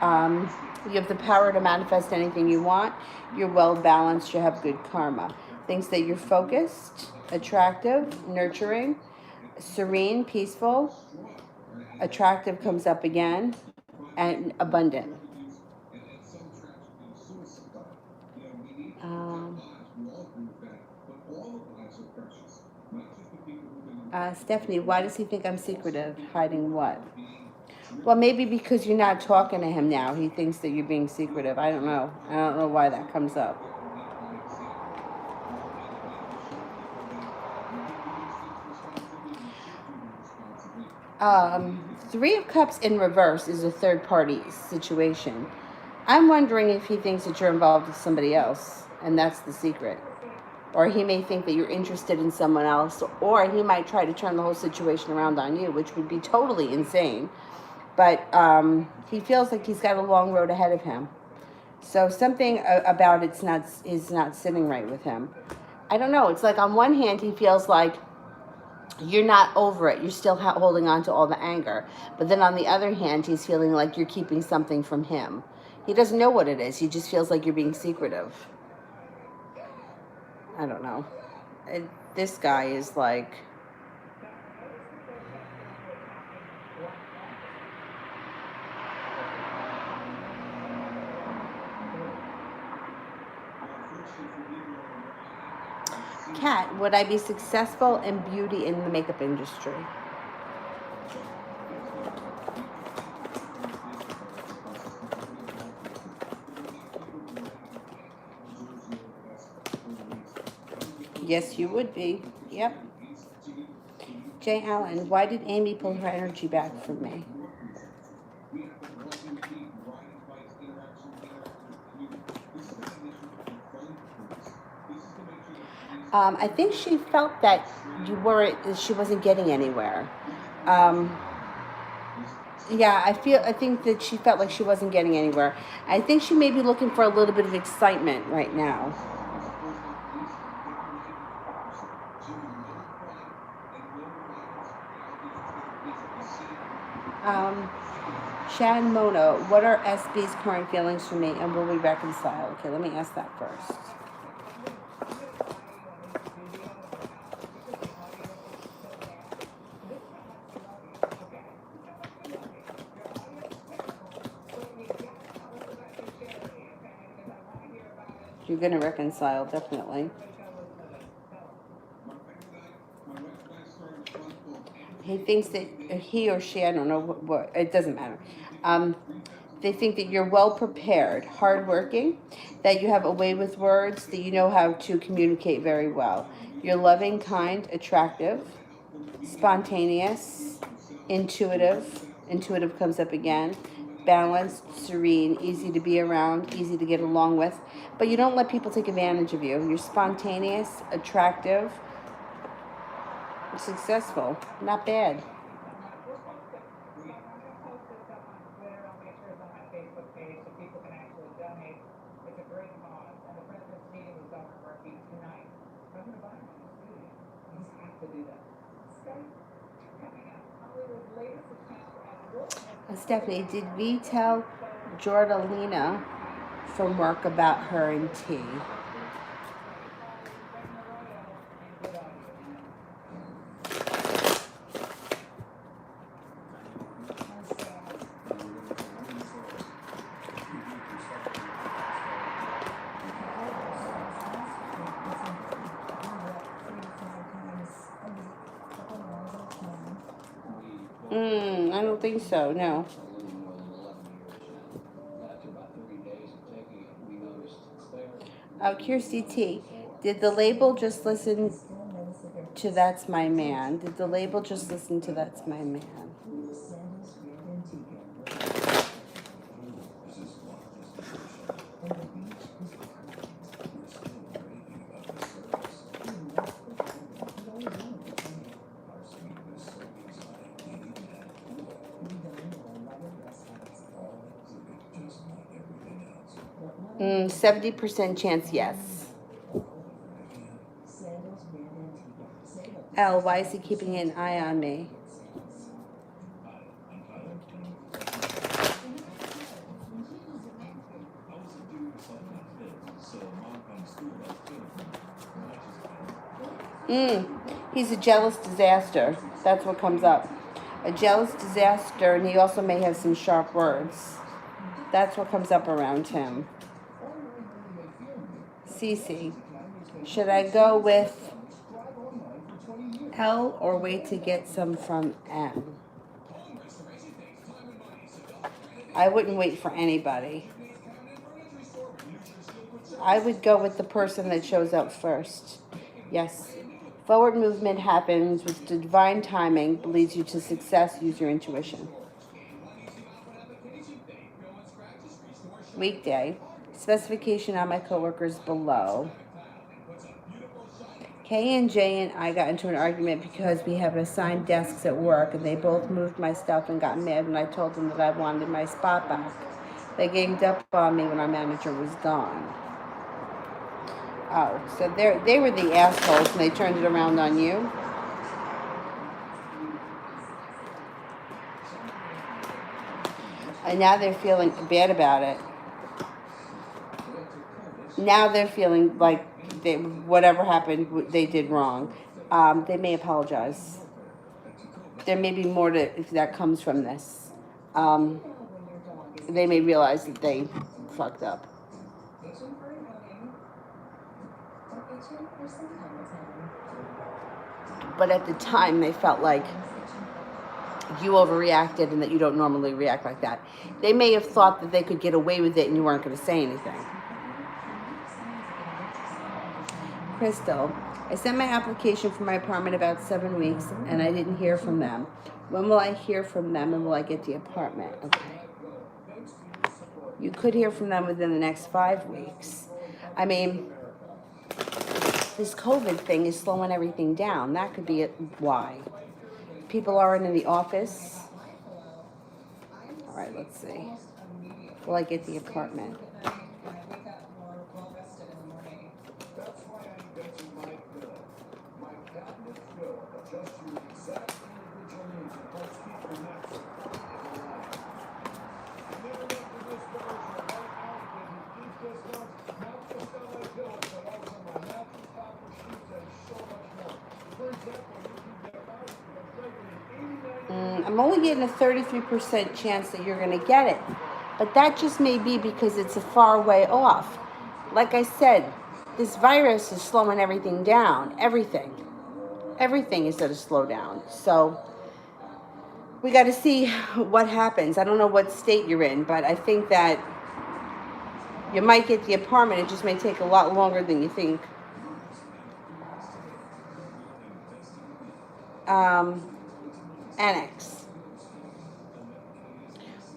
You have the power to manifest anything you want. You're well balanced. You have good karma. Thinks that you're focused, attractive, nurturing, serene, peaceful. Attractive comes up again, and abundant. Stephanie, why does he think I'm secretive? Hiding what? Well, maybe because you're not talking to him now. He thinks that you're being secretive. I don't know. I don't know why that comes up. Three of Cups in reverse is a third party situation. I'm wondering if he thinks that you're involved with somebody else, and that's the secret. Or he may think that you're interested in someone else, or he might try to turn the whole situation around on you, which would be totally insane. But he feels like he's got a long road ahead of him. So something about it's not is not sitting right with him. I don't know. It's like on one hand he feels like you're not over it. You're still holding on to all the anger. But then on the other hand, he's feeling like you're keeping something from him. He doesn't know what it is. He just feels like you're being secretive. I don't know. This guy is like... Cat, would I be successful in beauty in the makeup industry? Yes, you would be. Yep. Jay Allen, why did Amy pull her energy back from me? I think she felt that she wasn't getting anywhere. Yeah, I think that she felt like she wasn't getting anywhere. I think she may be looking for a little bit of excitement right now. Shan Mono, what are SB's current feelings for me and will we reconcile? Okay, let me ask that first. You're going to reconcile, definitely. He thinks that he or she, I don't know what it doesn't matter. They think that you're well prepared, hardworking, that you have a way with words, that you know how to communicate very well. You're loving, kind, attractive, spontaneous, intuitive. Intuitive comes up again. Balanced, serene, easy to be around, easy to get along with. But you don't let people take advantage of you. You're spontaneous, attractive, successful. Not bad. Stephanie, did we tell Jordalina from work about her and tea? I don't think so, no. Kirsty T, did the label just listen to That's My Man? Did the label just listen to That's My Man? Mm, 70% chance yes. L, why is he keeping an eye on me? He's a jealous disaster. That's what comes up. A jealous disaster, and he also may have some sharp words. That's what comes up around him. Cece, should I go with L or wait to get some from M? I wouldn't wait for anybody. I would go with the person that shows up first. Yes. Forward movement happens with divine timing, leads you to success. Use your intuition. Weekday. Specification on my coworkers below. K and J and I got into an argument because we have assigned desks at work, and they both moved my stuff and got mad when I told them that I wanted my spot back. They ganged up on me when our manager was gone. Oh, so they were the assholes and they turned it around on you? And now they're feeling bad about it. Now they're feeling like whatever happened, they did wrong. They may apologize. There may be more that comes from this. They may realize that they fucked up. But at the time, they felt like you overreacted and that you don't normally react like that. They may have thought that they could get away with it and you weren't going to say anything. Crystal, I sent my application for my apartment about 7 weeks and I didn't hear from them. When will I hear from them and will I get the apartment? Okay. You could hear from them within the next 5 weeks. I mean, this COVID thing is slowing everything down. That could be why. People aren't in the office. All right, let's see. Will I get the apartment? I'm only getting a 33% chance that you're going to get it. But that just may be because it's a far way off. Like I said, this virus is slowing everything down. Everything. Everything is going to slow down. So we got to see what happens. I don't know what state you're in, but I think that you might get the apartment. It just may take a lot longer than you think. Annex.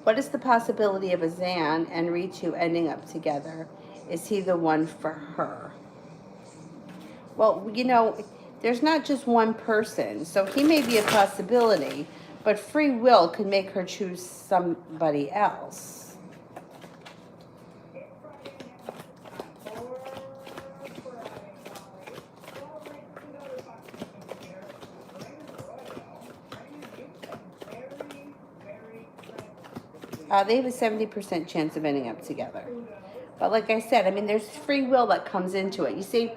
What is the possibility of Azan and Ritu ending up together? Is he the one for her? Well, you know, there's not just one person, so he may be a possibility, but free will can make her choose somebody else. They have a 70% chance of ending up together. But like I said, I mean, there's free will that comes into it. You see,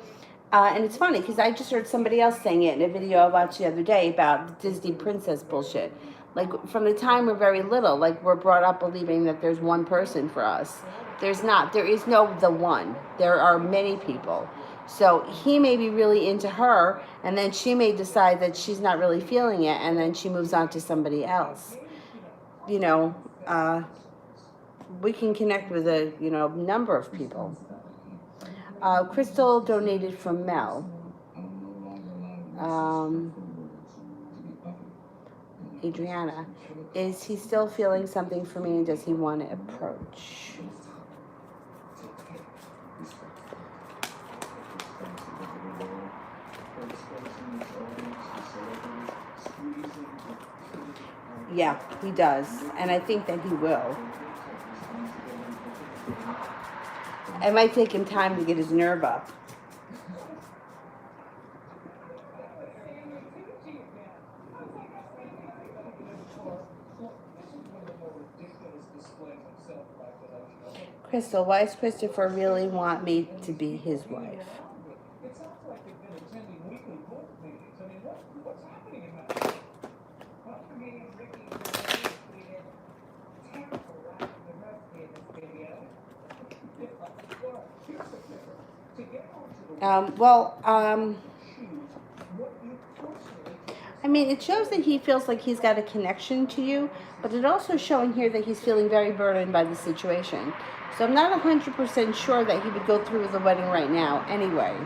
and it's funny because I just heard somebody else saying it in a video I watched the other day about Disney princess bullshit. Like, from the time we're very little, like, we're brought up believing that there's one person for us. There's not. There is no the one. There are many people. So he may be really into her, and then she may decide that she's not really feeling it, and then she moves on to somebody else. You know, we can connect with a number of people. Crystal donated from Mel. Adriana, is he still feeling something for me, and does he want to approach? Yeah, he does, and I think that he will. It might take him time to get his nerve up. Crystal, why does Christopher really want me to be his wife? I mean, it shows that he feels like he's got a connection to you, but it also showing here that he's feeling very burdened by the situation. So I'm not 100% sure that he would go through with the wedding right now anyway.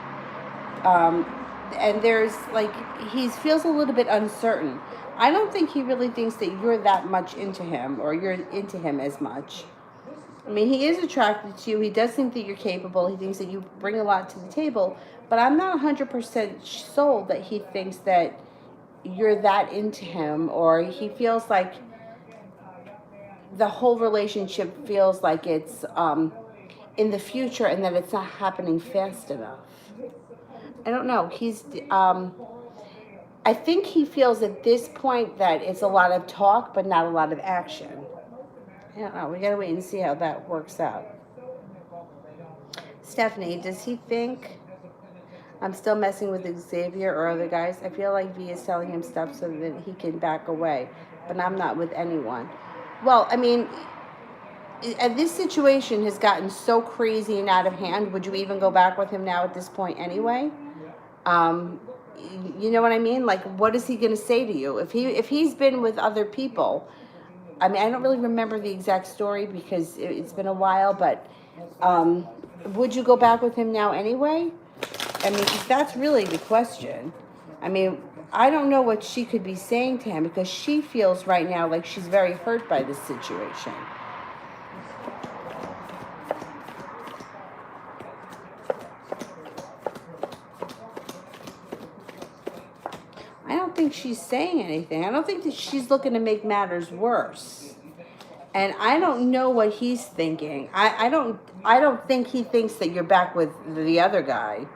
And there's like, he feels a little bit uncertain. I don't think he really thinks that you're that much into him, or you're into him as much. I mean, he is attracted to you. He does think that you're capable. He thinks that you bring a lot to the table. But I'm not 100% sold that he thinks that you're that into him, or he feels like the whole relationship feels like it's in the future and that it's not happening fast enough. I don't know. I think he feels at this point that it's a lot of talk but not a lot of action. I don't know. We gotta wait and see how that works out. Stephanie, does he think I'm still messing with Xavier or other guys? I feel like V is telling him stuff so that he can back away, but I'm not with anyone. Well, I mean, this situation has gotten so crazy and out of hand. Would you even go back with him now at this point anyway? You know what I mean? Like, what is he going to say to you? If he's been with other people, I mean, I don't really remember the exact story because it's been a while, but would you go back with him now anyway? I mean, that's really the question. I mean, I don't know what she could be saying to him because she feels right now like she's very hurt by this situation. I don't think she's saying anything. I don't think that she's looking to make matters worse. And I don't know what he's thinking. I don't think he thinks that you're back with the other guy.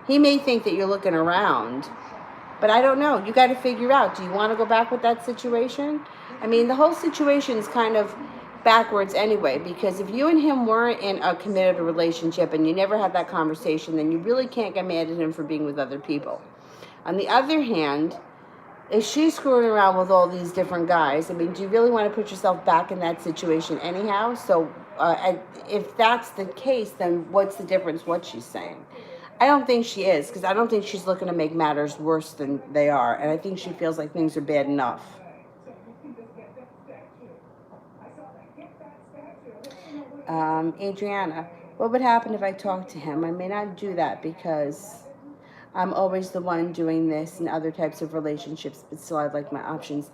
He may think that you're looking around, but I don't know. You got to figure out, do you want to go back with that situation? I mean, the whole situation is kind of backwards anyway, because if you and him weren't in a committed relationship and you never had that conversation, then you really can't get mad at him for being with other people. On the other hand, if she's screwing around with all these different guys, I mean, do you really want to put yourself back in that situation anyhow? So if that's the case, then what's the difference what she's saying? I don't think she is, because I don't think she's looking to make matters worse than they are. And I think she feels like things are bad enough. Adriana, what would happen if I talked to him? I may not do that because I'm always the one doing this in other types of relationships, but still I'd like my options.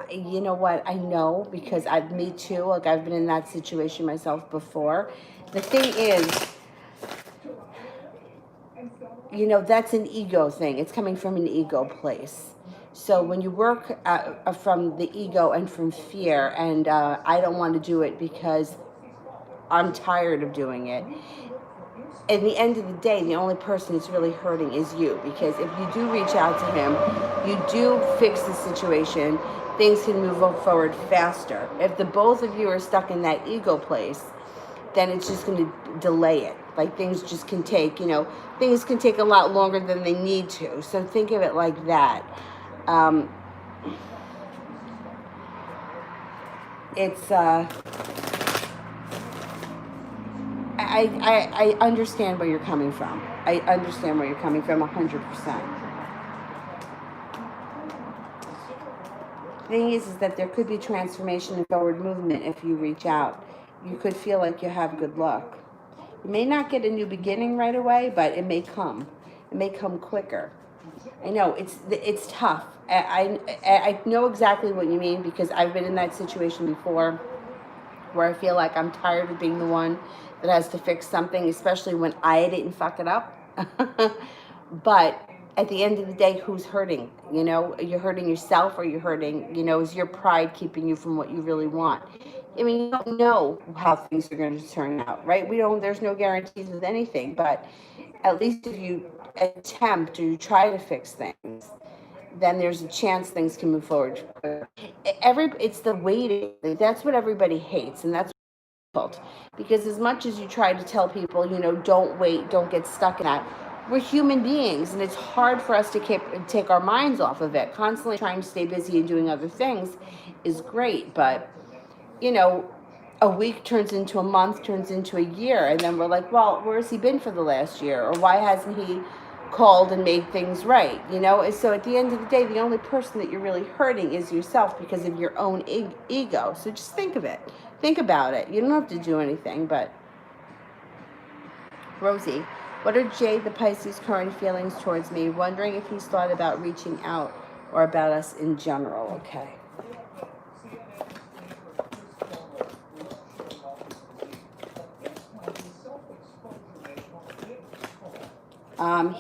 You know what? I know, because me too. Like, I've been in that situation myself before. The thing is, you know, that's an ego thing. It's coming from an ego place. So when you work from the ego and from fear, and I don't want to do it because I'm tired of doing it, at the end of the day, the only person that's really hurting is you, because if you do reach out to him, you do fix the situation, things can move forward faster. If the both of you are stuck in that ego place, then it's just going to delay it. Like, things just can take, things can take a lot longer than they need to. So think of it like that. I understand where you're coming from. I understand where you're coming from 100%. The thing is that there could be transformation and forward movement if you reach out. You could feel like you have good luck. You may not get a new beginning right away, but it may come. It may come quicker. I know it's tough. I know exactly what you mean because I've been in that situation before where I feel like I'm tired of being the one that has to fix something, especially when I didn't fuck it up. But at the end of the day, who's hurting? You know, you're hurting yourself or you're hurting, you know, is your pride keeping you from what you really want? I mean, you don't know how things are going to turn out, right? We don't, there's no guarantees with anything, but at least if you attempt or you try to fix things, then there's a chance things can move forward. It's the waiting. That's what everybody hates, and that's difficult because as much as you try to tell people, you know, don't wait, don't get stuck in that. We're human beings, and it's hard for us to take our minds off of it. Constantly trying to stay busy and doing other things is great, but you know, a week turns into a month, turns into a year, and then we're like, well, where's he been for the last year? Or why hasn't he called and made things right? You know, and so at the end of the day, the only person that you're really hurting is yourself because of your own ego. So just think of it. Think about it. You don't have to do anything, but Rosie, what are Jade the Pisces' current feelings towards me? Wondering if he's thought about reaching out or about us in general. Okay.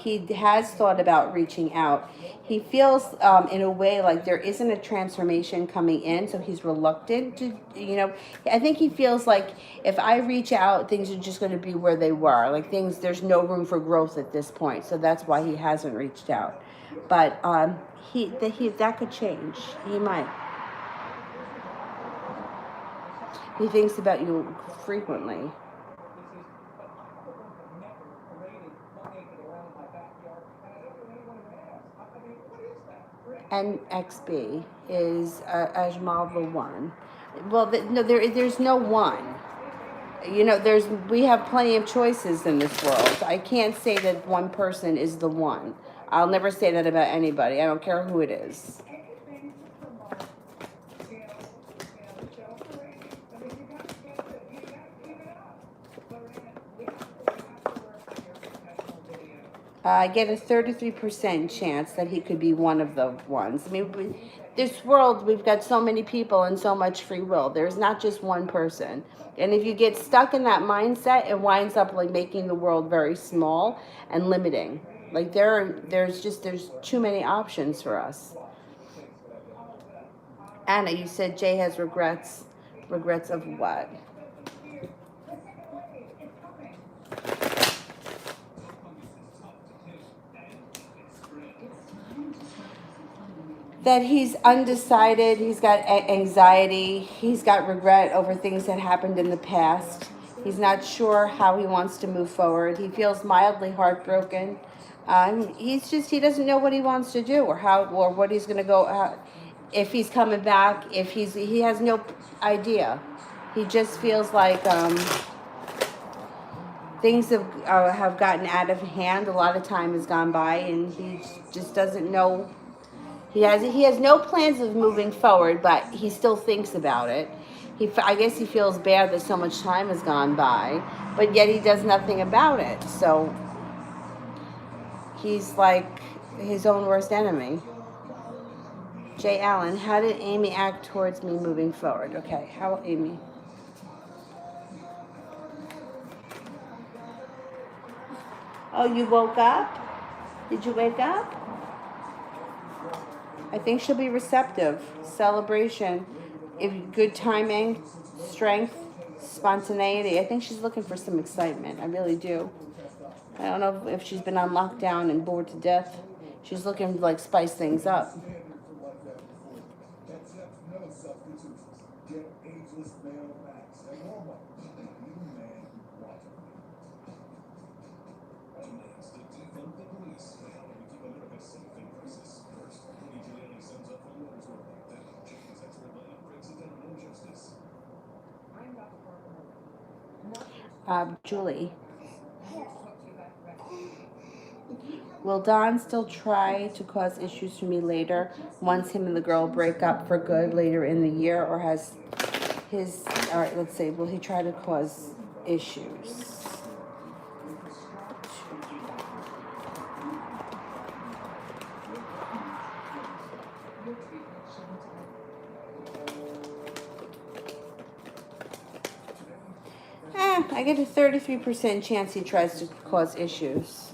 He has thought about reaching out. He feels, in a way, like there isn't a transformation coming in, so he's reluctant to, you know. I think he feels like if I reach out, things are just going to be where they were. Like there's no room for growth at this point, so that's why he hasn't reached out. But that could change. He might. He thinks about you frequently. And XB is Ajmal the one. Well, no, there's no one. You know, we have plenty of choices in this world. I can't say that one person is the one. I'll never say that about anybody. I don't care who it is. I get a 33% chance that he could be one of the ones. I mean, this world, we've got so many people and so much free will. There's not just one person. And if you get stuck in that mindset, it winds up like making the world very small and limiting. Like there's too many options for us. Anna, you said Jay has regrets. Regrets of what? That he's undecided, he's got anxiety, he's got regret over things that happened in the past. He's not sure how he wants to move forward. He feels mildly heartbroken. He doesn't know what he wants to do or what he's going to go, if he's coming back, he has no idea. He just feels like things have gotten out of hand. A lot of time has gone by, and he just doesn't know. He has no plans of moving forward, but he still thinks about it. I guess he feels bad that so much time has gone by, but yet he does nothing about it. So he's like his own worst enemy. Jay Allen, how did Amy act towards me moving forward? Okay, how Amy? Oh, you woke up? Did you wake up? I think she'll be receptive. Celebration, good timing, strength, spontaneity. I think she's looking for some excitement. I really do. I don't know if she's been on lockdown and bored to death. She's looking to like spice things up. Julie. Will Don still try to cause issues for me later once him and the girl break up for good later in the year, or has his, all right, let's say, will he try to cause issues? I get a 33% chance he tries to cause issues.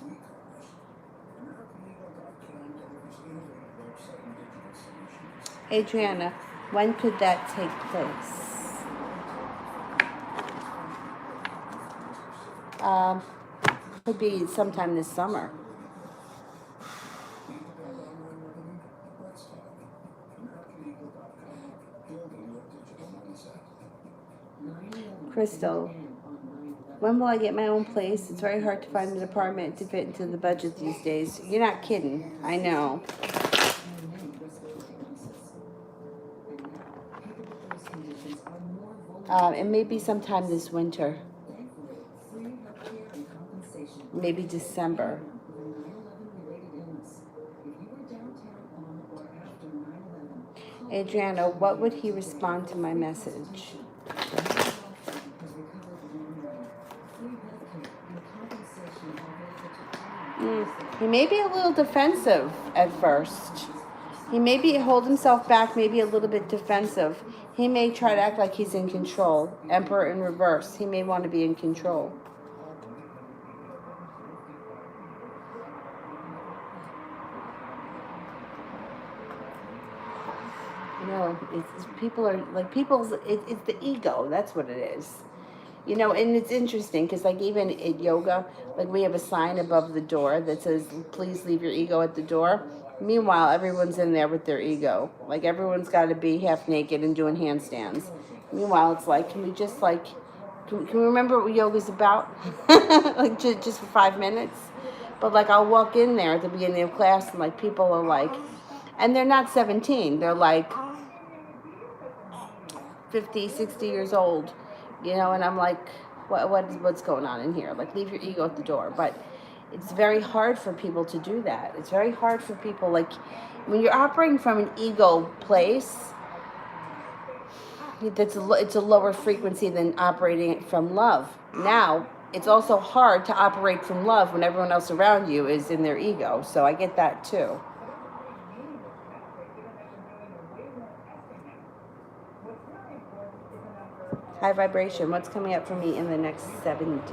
Adriana, when could that take place? Could be sometime this summer. Crystal, when will I get my own place? It's very hard to find an apartment to fit into the budget these days. You're not kidding. I know. It may be sometime this winter. Maybe December. Adriana, what would he respond to my message? He may be a little defensive at first. He may hold himself back, maybe a little bit defensive. He may try to act like he's in control. Emperor in reverse. He may want to be in control. You know, it's the ego. That's what it is. You know, and it's interesting because, like, even at yoga, like, we have a sign above the door that says, please leave your ego at the door. Meanwhile, everyone's in there with their ego. Like, everyone's got to be half naked and doing handstands. Meanwhile, it's like, can we just, like, can we remember what yoga's about? Like, just for 5 minutes? But, like, I'll walk in there at the beginning of class and, like, people are like, and they're not 17. They're, like, 50, 60 years old. You know, and I'm like, what's going on in here? Like, leave your ego at the door. But it's very hard for people to do that. It's very hard for people, like, when you're operating from an ego place, it's a lower frequency than operating from love. Now, it's also hard to operate from love when everyone else around you is in their ego. So I get that too. High vibration. What's coming up for me in the next 7 days?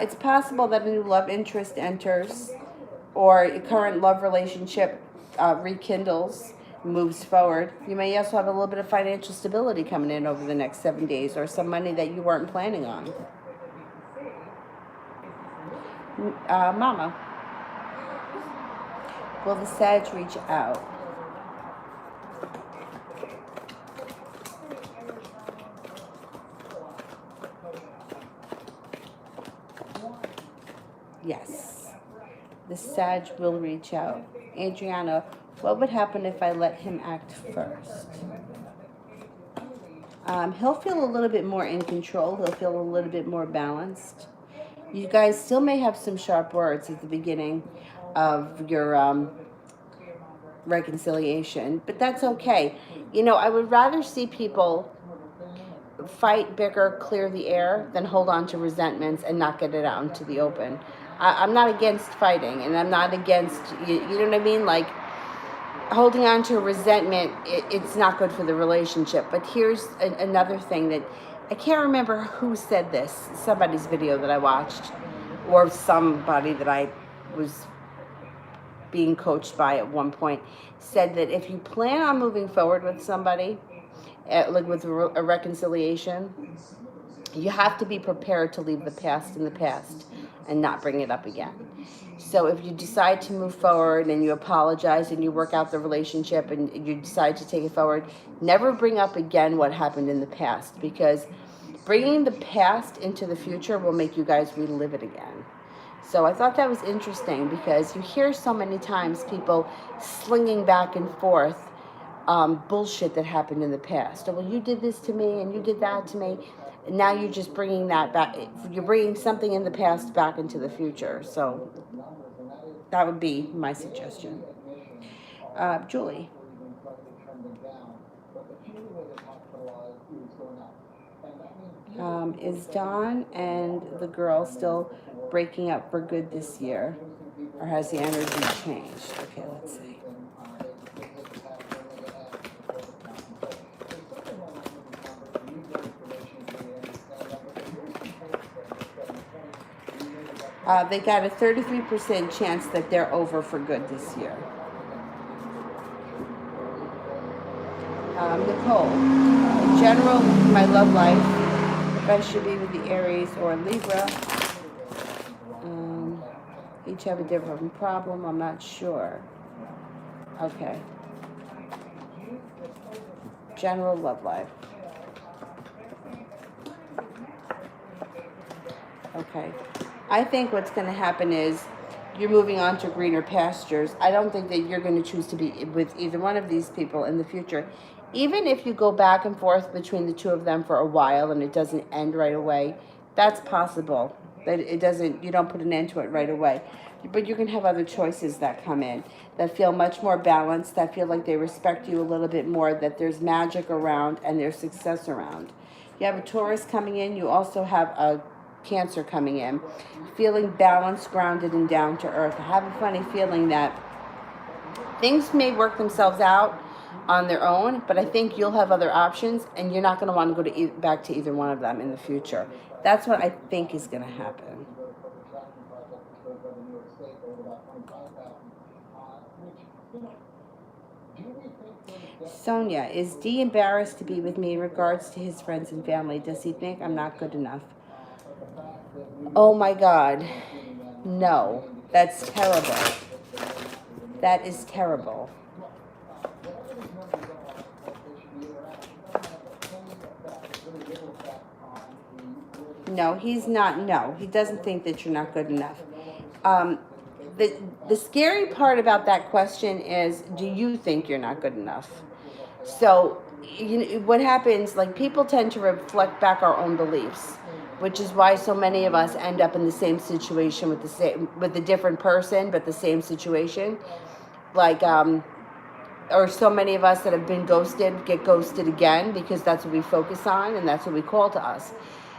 It's possible that a new love interest enters, or a current love relationship rekindles, moves forward. You may also have a little bit of financial stability coming in over the next 7 days, or some money that you weren't planning on. Mama, will the Sag reach out? Yes, the Sag will reach out. Adriana, what would happen if I let him act first? He'll feel a little bit more in control. He'll feel a little bit more balanced. You guys still may have some sharp words at the beginning of your reconciliation, but that's okay. You know, I would rather see people fight, bicker, clear the air than hold on to resentments and not get it out into the open. I'm not against fighting, and I'm not against, you know what I mean? Like, holding on to resentment, it's not good for the relationship. But here's another thing that, I can't remember who said this, somebody's video that I watched, or somebody that I was being coached by at one point, said that if you plan on moving forward with somebody, like with a reconciliation, you have to be prepared to leave the past in the past and not bring it up again. So if you decide to move forward and you apologize and you work out the relationship and you decide to take it forward, never bring up again what happened in the past, because bringing the past into the future will make you guys relive it again. So I thought that was interesting, because you hear so many times people slinging back and forth bullshit that happened in the past. Oh, well, you did this to me and you did that to me. And now you're just bringing that back. You're bringing something in the past back into the future. So that would be my suggestion. Julie. Is Don and the girl still breaking up for good this year? Or has the energy changed? Okay, let's see. They got a 33% chance that they're over for good this year. Nicole, in general, my love life, if I should be with the Aries or Libra, each have a different problem, I'm not sure. Okay. General love life. Okay. I think what's going to happen is you're moving on to greener pastures. I don't think that you're going to choose to be with either one of these people in the future. Even if you go back and forth between the two of them for a while and it doesn't end right away, that's possible. That it doesn't, you don't put an end to it right away. But you can have other choices that come in that feel much more balanced, that feel like they respect you a little bit more, that there's magic around and there's success around. You have a Taurus coming in, you also have a Cancer coming in, feeling balanced, grounded, and down to earth. I have a funny feeling that things may work themselves out on their own, but I think you'll have other options, and you're not going to want to go to back to either one of them in the future. That's what I think is going to happen. Sonia, is D embarrassed to be with me in regards to his friends and family? Does he think I'm not good enough? Oh my God. No, that's terrible. That is terrible. No, he's not. No, he doesn't think that you're not good enough. The scary part about that question is, do you think you're not good enough? So, what happens, like, people tend to reflect back our own beliefs, which is why so many of us end up in the same situation with a different person, but the same situation. Like, or so many of us that have been ghosted get ghosted again, because that's what we focus on and that's what we call to us.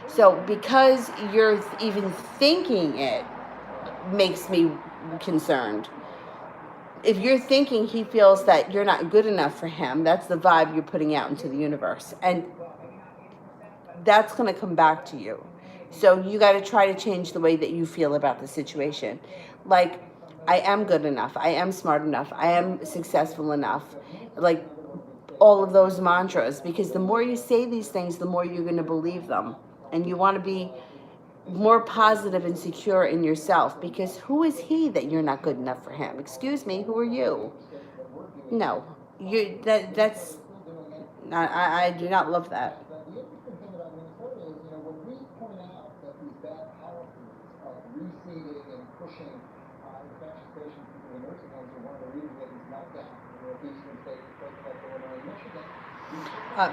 So because you're even thinking it makes me concerned. If you're thinking he feels that you're not good enough for him, that's the vibe you're putting out into the universe. And that's going to come back to you. So you got to try to change the way that you feel about the situation. Like, I am good enough. I am smart enough. I am successful enough. Like, all of those mantras. Because the more you say these things, the more you're going to believe them. And you want to be more positive and secure in yourself, because who is he that you're not good enough for him? Excuse me, who are you? No, that's not, I do not love that.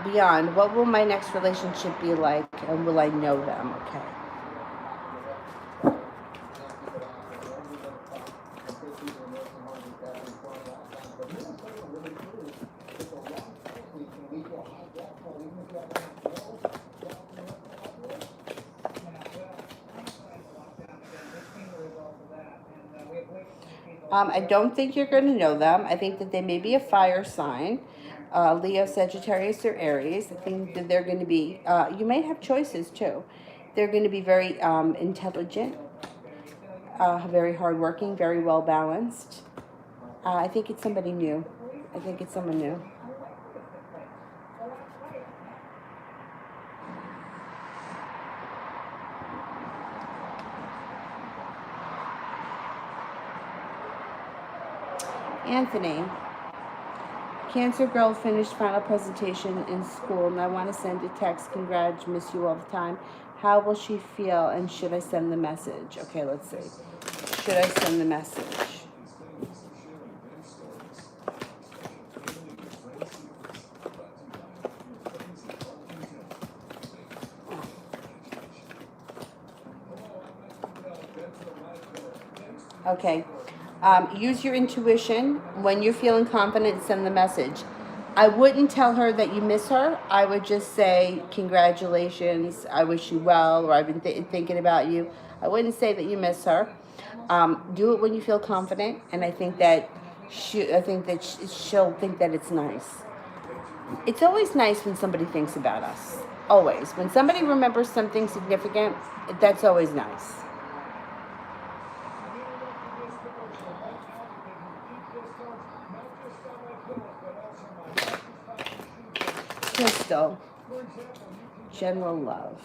Beyond, what will my next relationship be like, and will I know them? Okay. I don't think you're going to know them. I think that they may be a fire sign. Leo, Sagittarius, or Aries. I think that they're going to be, you might have choices too. They're going to be very intelligent, very hardworking, very well balanced. I think it's somebody new. I think it's someone new. Anthony. Cancer girl finished final presentation in school, and I want to send a text. Congrats, miss you all the time. How will she feel, and should I send the message? Okay, let's see. Should I send the message? Okay. Use your intuition. When you're feeling confident, send the message. I wouldn't tell her that you miss her. I would just say, congratulations, I wish you well, or I've been thinking about you. I wouldn't say that you miss her. Do it when you feel confident, and I think that she'll think that it's nice. It's always nice when somebody thinks about us. Always. When somebody remembers something significant, that's always nice. Crystal. General love.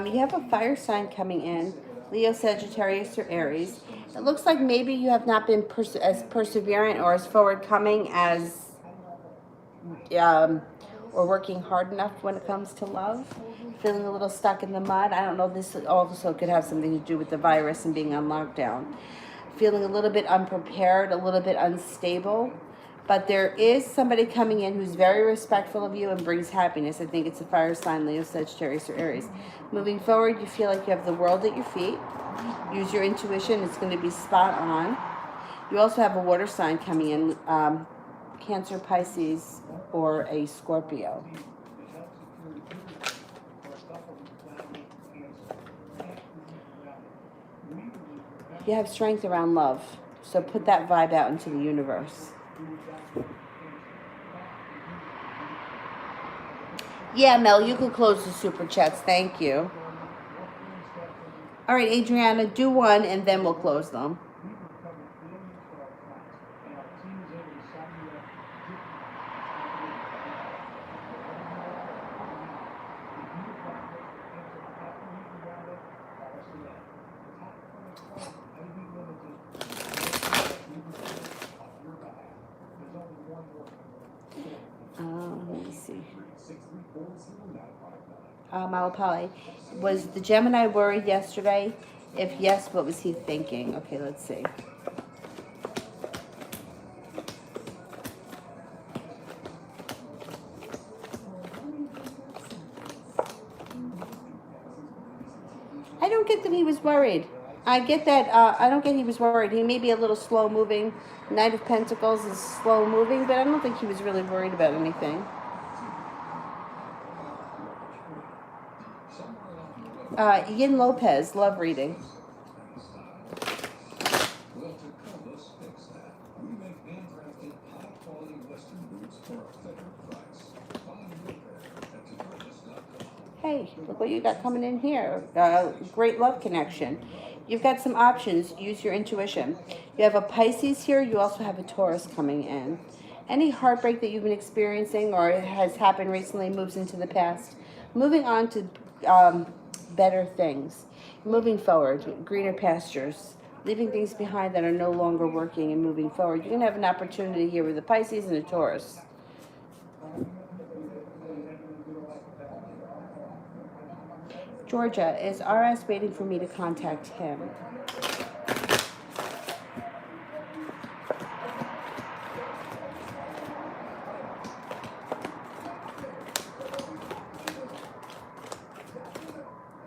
You have a fire sign coming in, Leo, Sagittarius, or Aries. It looks like maybe you have not been as perseverant or as forward-coming as, or working hard enough when it comes to love. Feeling a little stuck in the mud. I don't know, this also could have something to do with the virus and being on lockdown. Feeling a little bit unprepared, a little bit unstable. But there is somebody coming in who's very respectful of you and brings happiness. I think it's a fire sign, Leo, Sagittarius, or Aries. Moving forward, you feel like you have the world at your feet. Use your intuition. It's going to be spot on. You also have a water sign coming in, Cancer, Pisces, or a Scorpio. You have strength around love. So put that vibe out into the universe. Yeah, Mel, you could close the super chats. Thank you. All right, Adriana, do one, and then we'll close them. Let me see. Malapali, was the Gemini worried yesterday? If yes, what was he thinking? Okay, let's see. I don't get that he was worried. I get that, I don't get he was worried. He may be a little slow moving. Knight of Pentacles is slow moving, but I don't think he was really worried about anything. Ian Lopez, love reading. Hey, look what you got coming in here. Great love connection. You've got some options. Use your intuition. You have a Pisces here. You also have a Taurus coming in. Any heartbreak that you've been experiencing or has happened recently moves into the past. Moving on to better things. Moving forward, greener pastures. Leaving things behind that are no longer working and moving forward. You're going to have an opportunity here with a Pisces and a Taurus. Georgia, is RS waiting for me to contact him?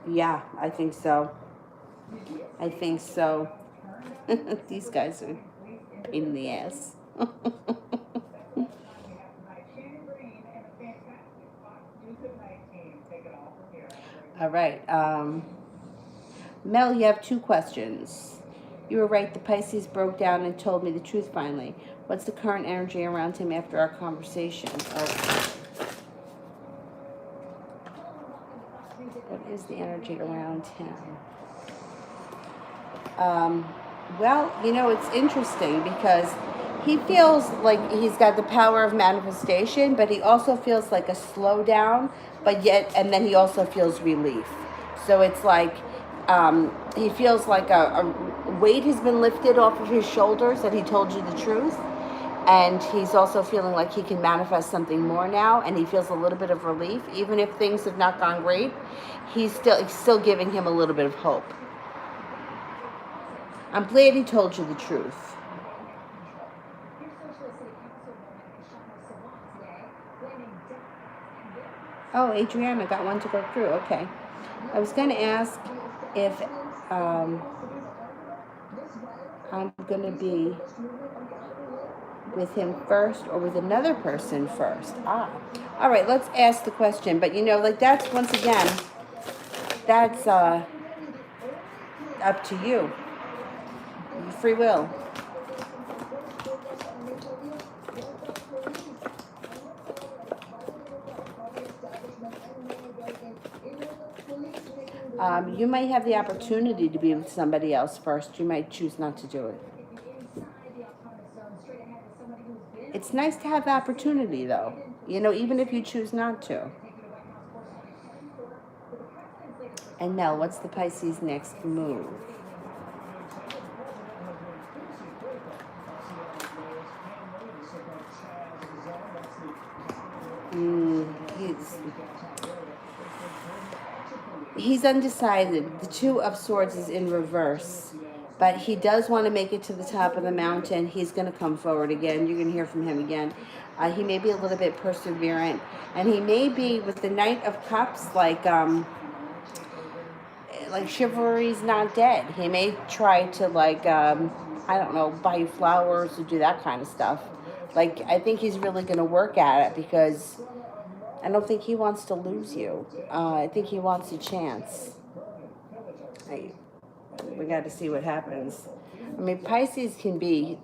Yeah, I think so. I think so. These guys are a pain in the ass. All right. Mel, you have 2 questions. You were right. The Pisces broke down and told me the truth finally. What's the current energy around him after our conversation? What is the energy around him? Well, you know, it's interesting because he feels like he's got the power of manifestation, but he also feels like a slowdown, but yet, and then he also feels relief. So it's like he feels like a weight has been lifted off of his shoulders that he told you the truth. And he's also feeling like he can manifest something more now, and he feels a little bit of relief. Even if things have not gone great, it's still giving him a little bit of hope. I'm glad he told you the truth. Oh, Adriana got one to go through. Okay. I was going to ask if I'm going to be with him first or with another person first. Ah. All right, let's ask the question. But, you know, like that's, once again, that's up to you. Free will. You might have the opportunity to be with somebody else first. You might choose not to do it. It's nice to have the opportunity, though. You know, even if you choose not to. And Mel, what's the Pisces' next move? He's undecided. The Two of Swords is in reverse. But he does want to make it to the top of the mountain. He's going to come forward again. You're going to hear from him again. He may be a little bit perseverant. And he may be, with the Knight of Cups, like chivalry's not dead. He may try to, like, I don't know, buy you flowers or do that kind of stuff. Like, I think he's really going to work at it because I don't think he wants to lose you. I think he wants a chance. We got to see what happens. I mean, Pisces can be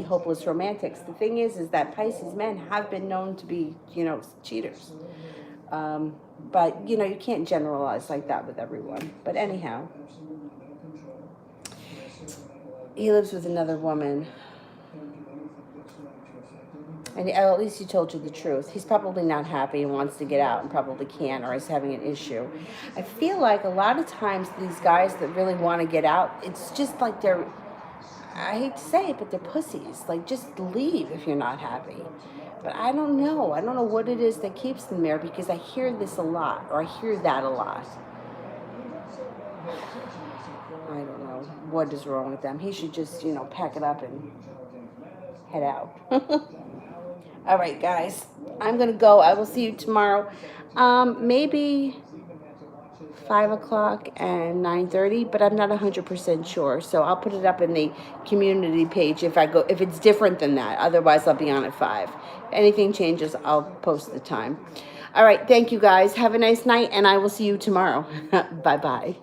hopeless romantics. The thing is that Pisces men have been known to be, cheaters. But, you can't generalize like that with everyone. But anyhow, he lives with another woman. And at least he told you the truth. He's probably not happy and wants to get out and probably can't, or is having an issue. I feel like a lot of times these guys that really want to get out, it's just like they're, I hate to say it, but they're pussies. Like, just leave if you're not happy. But I don't know. I don't know what it is that keeps them there, because I hear this a lot, or I hear that a lot. I don't know what is wrong with them. He should just, pack it up and head out. All right, guys, I'm going to go. I will see you tomorrow. Maybe 5 o'clock and 9:30, but I'm not 100% sure. So I'll put it up in the community page if it's different than that. Otherwise, I'll be on at 5. If anything changes, I'll post the time. All right, thank you, guys. Have a nice night, and I will see you tomorrow. Bye-bye.